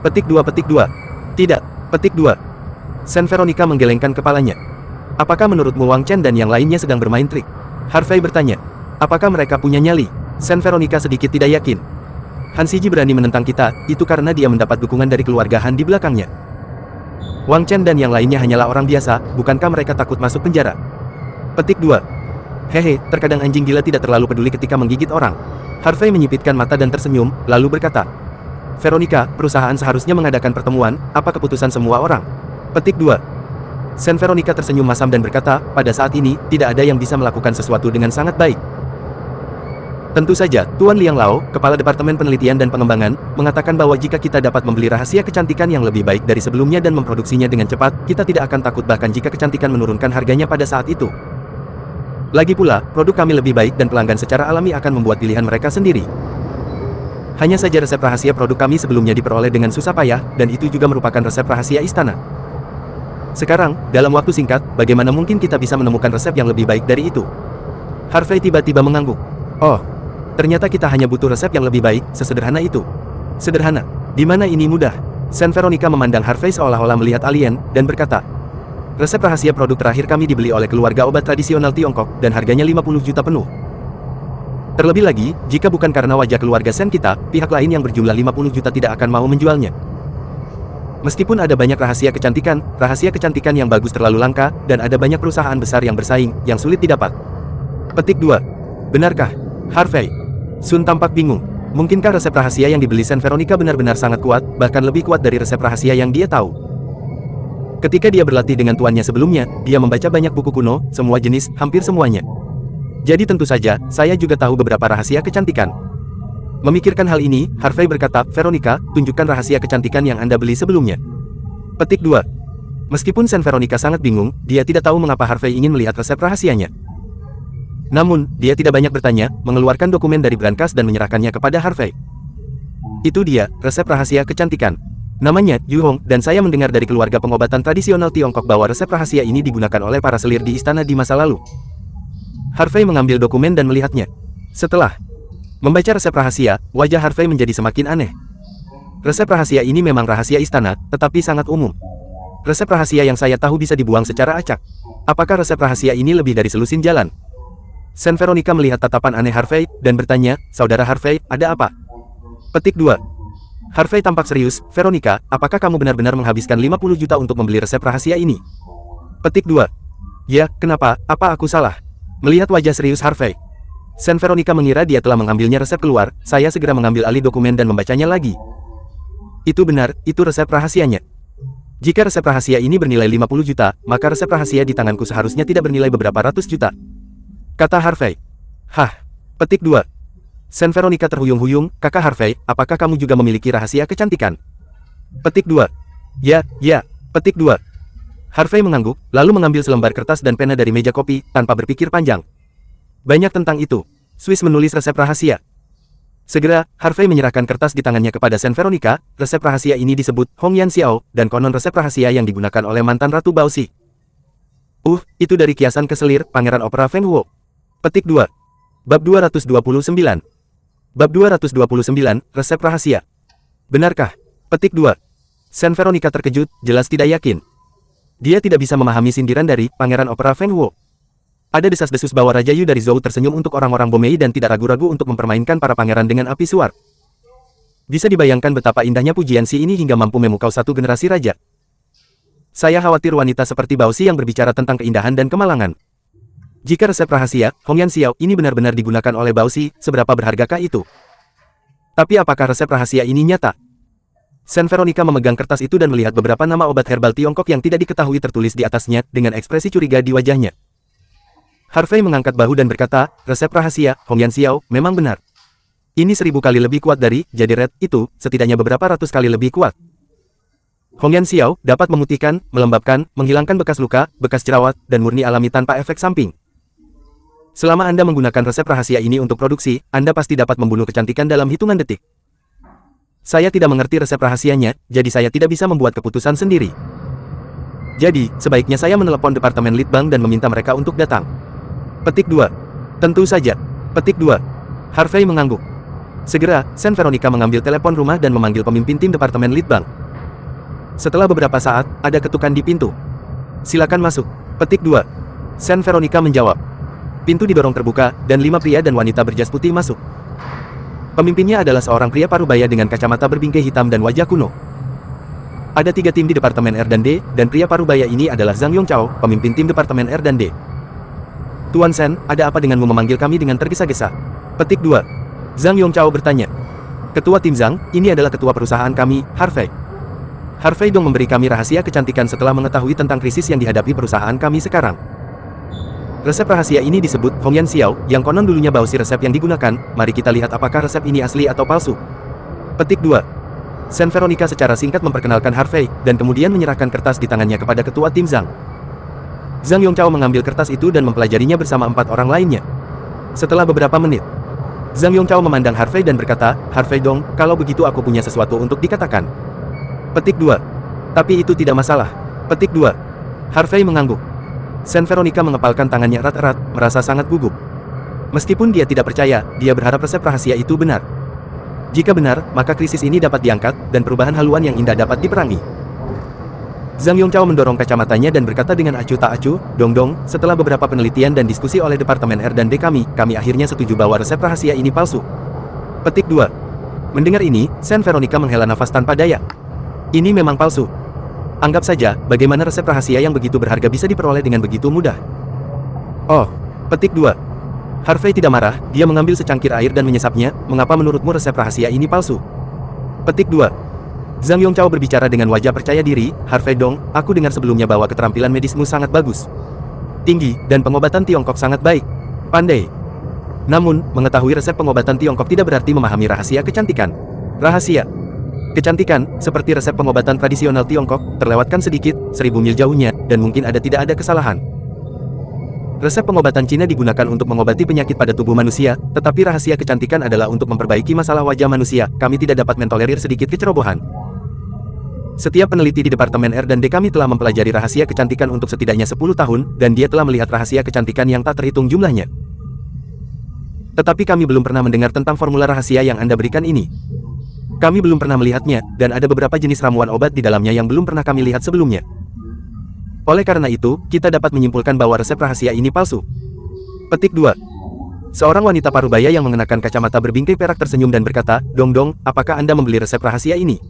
Petik 2. Petik 2. Tidak. Petik 2. Saint Veronica menggelengkan kepalanya. Apakah menurutmu Wang Chen dan yang lainnya sedang bermain trik? Harvey bertanya. Apakah mereka punya nyali? Saint Veronica sedikit tidak yakin. Han Siji berani menentang kita, itu karena dia mendapat dukungan dari keluarga Han di belakangnya. Wang Chen dan yang lainnya hanyalah orang biasa, bukankah mereka takut masuk penjara? Petik 2. Hehe, terkadang anjing gila tidak terlalu peduli ketika menggigit orang. Harvey menyipitkan mata dan tersenyum, lalu berkata, Veronica, perusahaan seharusnya mengadakan pertemuan, apa keputusan semua orang? Petik 2. Saint Veronica tersenyum masam dan berkata, pada saat ini, tidak ada yang bisa melakukan sesuatu dengan sangat baik. Tentu saja, Tuan Liang Lao, Kepala Departemen Penelitian dan Pengembangan, mengatakan bahwa jika kita dapat membeli rahasia kecantikan yang lebih baik dari sebelumnya dan memproduksinya dengan cepat, kita tidak akan takut bahkan jika kecantikan menurunkan harganya pada saat itu. Lagi pula, produk kami lebih baik dan pelanggan secara alami akan membuat pilihan mereka sendiri. Hanya saja resep rahasia produk kami sebelumnya diperoleh dengan susah payah, dan itu juga merupakan resep rahasia istana. Sekarang, dalam waktu singkat, bagaimana mungkin kita bisa menemukan resep yang lebih baik dari itu? Harvey tiba-tiba mengangguk. Oh, ternyata kita hanya butuh resep yang lebih baik, sesederhana itu. Sederhana? Di mana ini mudah? Saint Veronica memandang Harvey seolah-olah melihat alien, dan berkata, resep rahasia produk terakhir kami dibeli oleh keluarga obat tradisional Tiongkok, dan harganya 50 juta penuh. Terlebih lagi, jika bukan karena wajah keluarga Sen kita, pihak lain yang berjumlah 50 juta tidak akan mau menjualnya. Meskipun ada banyak rahasia kecantikan yang bagus terlalu langka, dan ada banyak perusahaan besar yang bersaing, yang sulit didapat. Petik 2. Benarkah? Harvey. Sun tampak bingung. Mungkinkah resep rahasia yang dibeli Saint Veronica benar-benar sangat kuat, bahkan lebih kuat dari resep rahasia yang dia tahu? Ketika dia berlatih dengan tuannya sebelumnya, dia membaca banyak buku kuno, semua jenis, hampir semuanya. Jadi tentu saja, saya juga tahu beberapa rahasia kecantikan. Memikirkan hal ini, Harvey berkata, Veronica, tunjukkan rahasia kecantikan yang Anda beli sebelumnya. Petik 2. Meskipun Saint Veronica sangat bingung, dia tidak tahu mengapa Harvey ingin melihat resep rahasianya. Namun, dia tidak banyak bertanya, mengeluarkan dokumen dari brankas dan menyerahkannya kepada Harvey. Itu dia, resep rahasia kecantikan. Namanya, Yu Hong, dan saya mendengar dari keluarga pengobatan tradisional Tiongkok bahwa resep rahasia ini digunakan oleh para selir di istana di masa lalu. Harvey mengambil dokumen dan melihatnya. Setelah membaca resep rahasia, wajah Harvey menjadi semakin aneh. Resep rahasia ini memang rahasia istana, tetapi sangat umum. Resep rahasia yang saya tahu bisa dibuang secara acak. Apakah resep rahasia ini lebih dari selusin jalan? Saint Veronica melihat tatapan aneh Harvey, dan bertanya, Saudara Harvey, ada apa? Petik 2. Harvey tampak serius, Veronica, apakah kamu benar-benar menghabiskan 50 juta untuk membeli resep rahasia ini? Petik 2. Ya, kenapa? Apa aku salah? Melihat wajah serius Harvey, Sen Veronica mengira dia telah mengambilnya resep keluar. Saya segera mengambil alih dokumen dan membacanya lagi. Itu benar, itu resep rahasianya. Jika resep rahasia ini bernilai 50 juta, maka resep rahasia di tanganku seharusnya tidak bernilai beberapa ratus juta. Kata Harvey. Hah. Petik 2. Sen Veronica terhuyung-huyung, Kakak Harvey, apakah kamu juga memiliki rahasia kecantikan? Petik 2. Ya. Petik 2. Harvey mengangguk, lalu mengambil selembar kertas dan pena dari meja kopi, tanpa berpikir panjang. Banyak tentang itu. Swiss menulis resep rahasia. Segera, Harvey menyerahkan kertas di tangannya kepada Sen Veronica. Resep rahasia ini disebut Hong Yan Xiao, dan konon resep rahasia yang digunakan oleh mantan Ratu Baoxi. Itu dari kiasan keselir, Pangeran Opera Feng Huo. Petik 2. Bab 229. Bab 229, resep rahasia. Benarkah? Petik 2. Sen Veronica terkejut, jelas tidak yakin. Dia tidak bisa memahami sindiran dari Pangeran Opera Feng Huo. Ada desas-desus bahwa Raja Yu dari Zhou tersenyum untuk orang-orang Bomei dan tidak ragu-ragu untuk mempermainkan para pangeran dengan api suar. Bisa dibayangkan betapa indahnya pujian si ini hingga mampu memukau satu generasi raja. Saya khawatir wanita seperti Baoxi yang berbicara tentang keindahan dan kemalangan. Jika resep rahasia, Hong Yan Xiao, ini benar-benar digunakan oleh Baoxi, seberapa berhargakah itu? Tapi apakah resep rahasia ini nyata? Sen Veronica memegang kertas itu dan melihat beberapa nama obat herbal Tiongkok yang tidak diketahui tertulis di atasnya, dengan ekspresi curiga di wajahnya. Harvey mengangkat bahu dan berkata, resep rahasia, Hong Yan Xiao, memang benar. Ini 1000 kali lebih kuat dari jadi red itu, setidaknya beberapa ratus kali lebih kuat. Hong Yan Xiao dapat memutihkan, melembabkan, menghilangkan bekas luka, bekas jerawat, dan murni alami tanpa efek samping. Selama Anda menggunakan resep rahasia ini untuk produksi, Anda pasti dapat membunuh kecantikan dalam hitungan detik. Saya tidak mengerti resep rahasianya, jadi saya tidak bisa membuat keputusan sendiri. Jadi, sebaiknya saya menelepon Departemen Litbang dan meminta mereka untuk datang. Petik 2. Tentu saja. Petik 2. Harvey mengangguk. Segera, Sen Veronica mengambil telepon rumah dan memanggil pemimpin tim Departemen Litbang. Setelah beberapa saat, ada ketukan di pintu. Silakan masuk. Petik 2. Sen Veronica menjawab. Pintu didorong terbuka, dan 5 pria dan wanita berjas putih masuk. Pemimpinnya adalah seorang pria parubaya dengan kacamata berbingkai hitam dan wajah kuno. Ada 3 tim di Departemen R&D, dan pria parubaya ini adalah Zhang Yongchao, pemimpin tim Departemen R&D. Tuan Sen, ada apa denganmu memanggil kami dengan tergesa-gesa? Petik 2. Zhang Yongchao bertanya. Ketua tim Zhang, ini adalah ketua perusahaan kami, Harvey. Harvey dong memberi kami rahasia kecantikan setelah mengetahui tentang krisis yang dihadapi perusahaan kami sekarang. Resep rahasia ini disebut Hong Yan Xiao, yang konon dulunya Baoxi resep yang digunakan. Mari kita lihat apakah resep ini asli atau palsu. Petik 2. Sen Veronica secara singkat memperkenalkan Harvey, dan kemudian menyerahkan kertas di tangannya kepada ketua tim Zhang. Zhang Yongchao mengambil kertas itu dan mempelajarinya bersama 4 orang lainnya. Setelah beberapa menit, Zhang Yongchao memandang Harvey dan berkata, Harvey dong, kalau begitu aku punya sesuatu untuk dikatakan. Petik 2. Tapi itu tidak masalah. Petik 2. Harvey mengangguk. Sen Veronica mengepalkan tangannya erat-erat, merasa sangat gugup. Meskipun dia tidak percaya, dia berharap resep rahasia itu benar. Jika benar, maka krisis ini dapat diangkat, dan perubahan haluan yang indah dapat diperangi. Zhang Yongchao mendorong kacamatanya dan berkata dengan acuh tak acuh, Dong, setelah beberapa penelitian dan diskusi oleh Departemen R&D kami akhirnya setuju bahwa resep rahasia ini palsu. Petik 2. Mendengar ini, Sen Veronica menghela nafas tanpa daya. Ini memang palsu. Anggap saja, bagaimana resep rahasia yang begitu berharga bisa diperoleh dengan begitu mudah. Oh, petik 2. Harvey tidak marah, dia mengambil secangkir air dan menyesapnya, mengapa menurutmu resep rahasia ini palsu? Petik 2. Zhang Yongchao berbicara dengan wajah percaya diri, Harvey dong, aku dengar sebelumnya bahwa keterampilan medismu sangat bagus. Tinggi, dan pengobatan Tiongkok sangat baik. Pandai. Namun, mengetahui resep pengobatan Tiongkok tidak berarti memahami rahasia kecantikan. Rahasia kecantikan, seperti resep pengobatan tradisional Tiongkok, terlewatkan sedikit, 1000 mil jauhnya, dan mungkin tidak ada kesalahan. Resep pengobatan Cina digunakan untuk mengobati penyakit pada tubuh manusia, tetapi rahasia kecantikan adalah untuk memperbaiki masalah wajah manusia. Kami tidak dapat mentolerir sedikit kecerobohan. Setiap peneliti di Departemen R&D kami telah mempelajari rahasia kecantikan untuk setidaknya 10 tahun, dan dia telah melihat rahasia kecantikan yang tak terhitung jumlahnya. Tetapi kami belum pernah mendengar tentang formula rahasia yang Anda berikan ini. Kami belum pernah melihatnya, dan ada beberapa jenis ramuan obat di dalamnya yang belum pernah kami lihat sebelumnya. Oleh karena itu, kita dapat menyimpulkan bahwa resep rahasia ini palsu. Petik 2. Seorang wanita parubaya yang mengenakan kacamata berbingkai perak tersenyum dan berkata, Dong, apakah Anda membeli resep rahasia ini?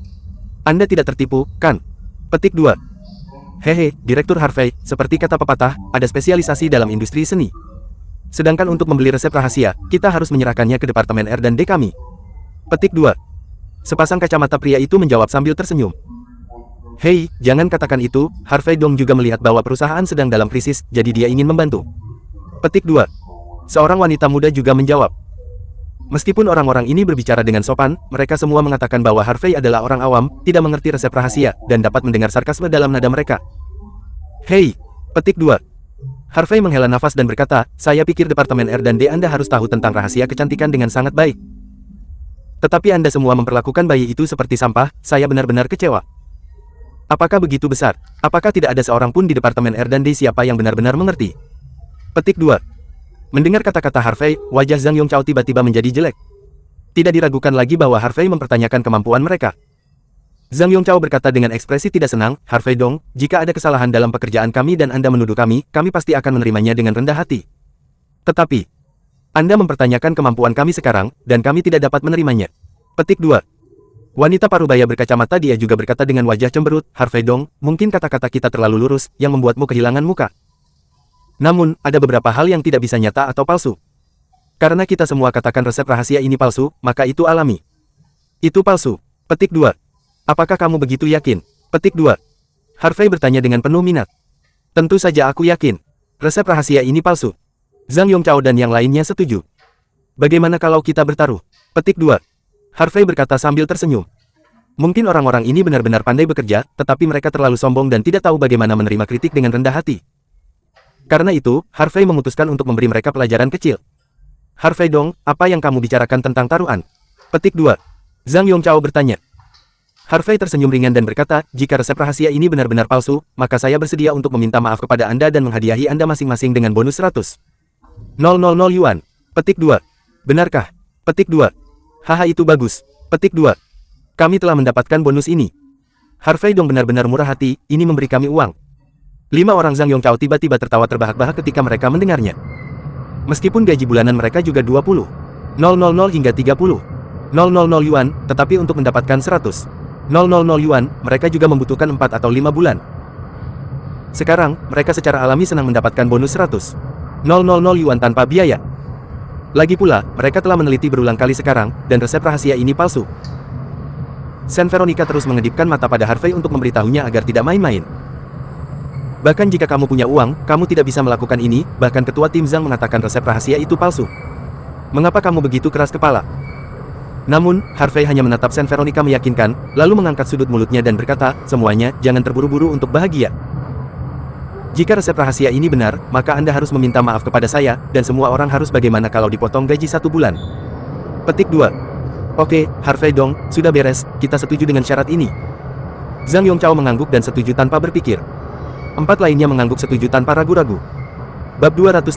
Anda tidak tertipu, kan? Petik 2. Hehe, Direktur Harvey, seperti kata pepatah, ada spesialisasi dalam industri seni. Sedangkan untuk membeli resep rahasia, kita harus menyerahkannya ke Departemen R&D kami. Petik 2. Sepasang kacamata pria itu menjawab sambil tersenyum. Hei, jangan katakan itu, Harvey Dong juga melihat bahwa perusahaan sedang dalam krisis, jadi dia ingin membantu. Petik 2. Seorang wanita muda juga menjawab. Meskipun orang-orang ini berbicara dengan sopan, mereka semua mengatakan bahwa Harvey adalah orang awam, tidak mengerti resep rahasia, dan dapat mendengar sarkasme dalam nada mereka. Hei, petik 2. Harvey menghela nafas dan berkata, saya pikir Departemen R&D Anda harus tahu tentang rahasia kecantikan dengan sangat baik. Tetapi Anda semua memperlakukan bayi itu seperti sampah, saya benar-benar kecewa. Apakah begitu besar? Apakah tidak ada seorang pun di Departemen R&D siapa yang benar-benar mengerti? Petik 2. Mendengar kata-kata Harvey, wajah Zhang Yongchao tiba-tiba menjadi jelek. Tidak diragukan lagi bahwa Harvey mempertanyakan kemampuan mereka. Zhang Yongchao berkata dengan ekspresi tidak senang, Harvey Dong, jika ada kesalahan dalam pekerjaan kami dan Anda menuduh kami pasti akan menerimanya dengan rendah hati. Tetapi, Anda mempertanyakan kemampuan kami sekarang, dan kami tidak dapat menerimanya. Petik 2. Wanita parubaya berkacamata dia juga berkata dengan wajah cemberut, Harvey Dong, mungkin kata-kata kita terlalu lurus, yang membuatmu kehilangan muka. Namun, ada beberapa hal yang tidak bisa nyata atau palsu. Karena kita semua katakan resep rahasia ini palsu, maka itu alami. Itu palsu. Petik 2. Apakah kamu begitu yakin? Petik 2. Harvey bertanya dengan penuh minat. Tentu saja aku yakin. Resep rahasia ini palsu. Zhang Yongchao dan yang lainnya setuju. Bagaimana kalau kita bertaruh? Petik 2. Harvey berkata sambil tersenyum. Mungkin orang-orang ini benar-benar pandai bekerja, tetapi mereka terlalu sombong dan tidak tahu bagaimana menerima kritik dengan rendah hati. Karena itu, Harvey memutuskan untuk memberi mereka pelajaran kecil. Harvey Dong, apa yang kamu bicarakan tentang taruhan? Petik 2. Zhang Yongchao bertanya. Harvey tersenyum ringan dan berkata, jika resep rahasia ini benar-benar palsu, maka saya bersedia untuk meminta maaf kepada Anda dan menghadiahi Anda masing-masing dengan bonus 100.000 yuan. Petik 2. Benarkah? Petik 2. Haha itu bagus. Petik 2. Kami telah mendapatkan bonus ini. Harvey Dong benar-benar murah hati, ini memberi kami uang. 5 orang Zhang Yongchao tiba-tiba tertawa terbahak-bahak ketika mereka mendengarnya. Meskipun gaji bulanan mereka juga 20.000 hingga 30.000 yuan, tetapi untuk mendapatkan 100.000 yuan, mereka juga membutuhkan 4 atau 5 bulan. Sekarang, mereka secara alami senang mendapatkan bonus 100.000 yuan tanpa biaya. Lagi pula, mereka telah meneliti berulang kali sekarang, dan resep rahasia ini palsu. Saint Veronica terus mengedipkan mata pada Harvey untuk memberitahunya agar tidak main-main. Bahkan jika kamu punya uang, kamu tidak bisa melakukan ini, bahkan ketua tim Zhang mengatakan resep rahasia itu palsu. Mengapa kamu begitu keras kepala? Namun, Harvey hanya menatap Saint Veronica meyakinkan, lalu mengangkat sudut mulutnya dan berkata, semuanya, jangan terburu-buru untuk bahagia. Jika resep rahasia ini benar, maka Anda harus meminta maaf kepada saya, dan semua orang harus bagaimana kalau dipotong gaji 1 bulan. Petik 2. Oke, Harvey Dong, sudah beres, kita setuju dengan syarat ini. Zhang Yongchao mengangguk dan setuju tanpa berpikir. 4 lainnya mengangguk setuju tanpa ragu-ragu. Bab 230.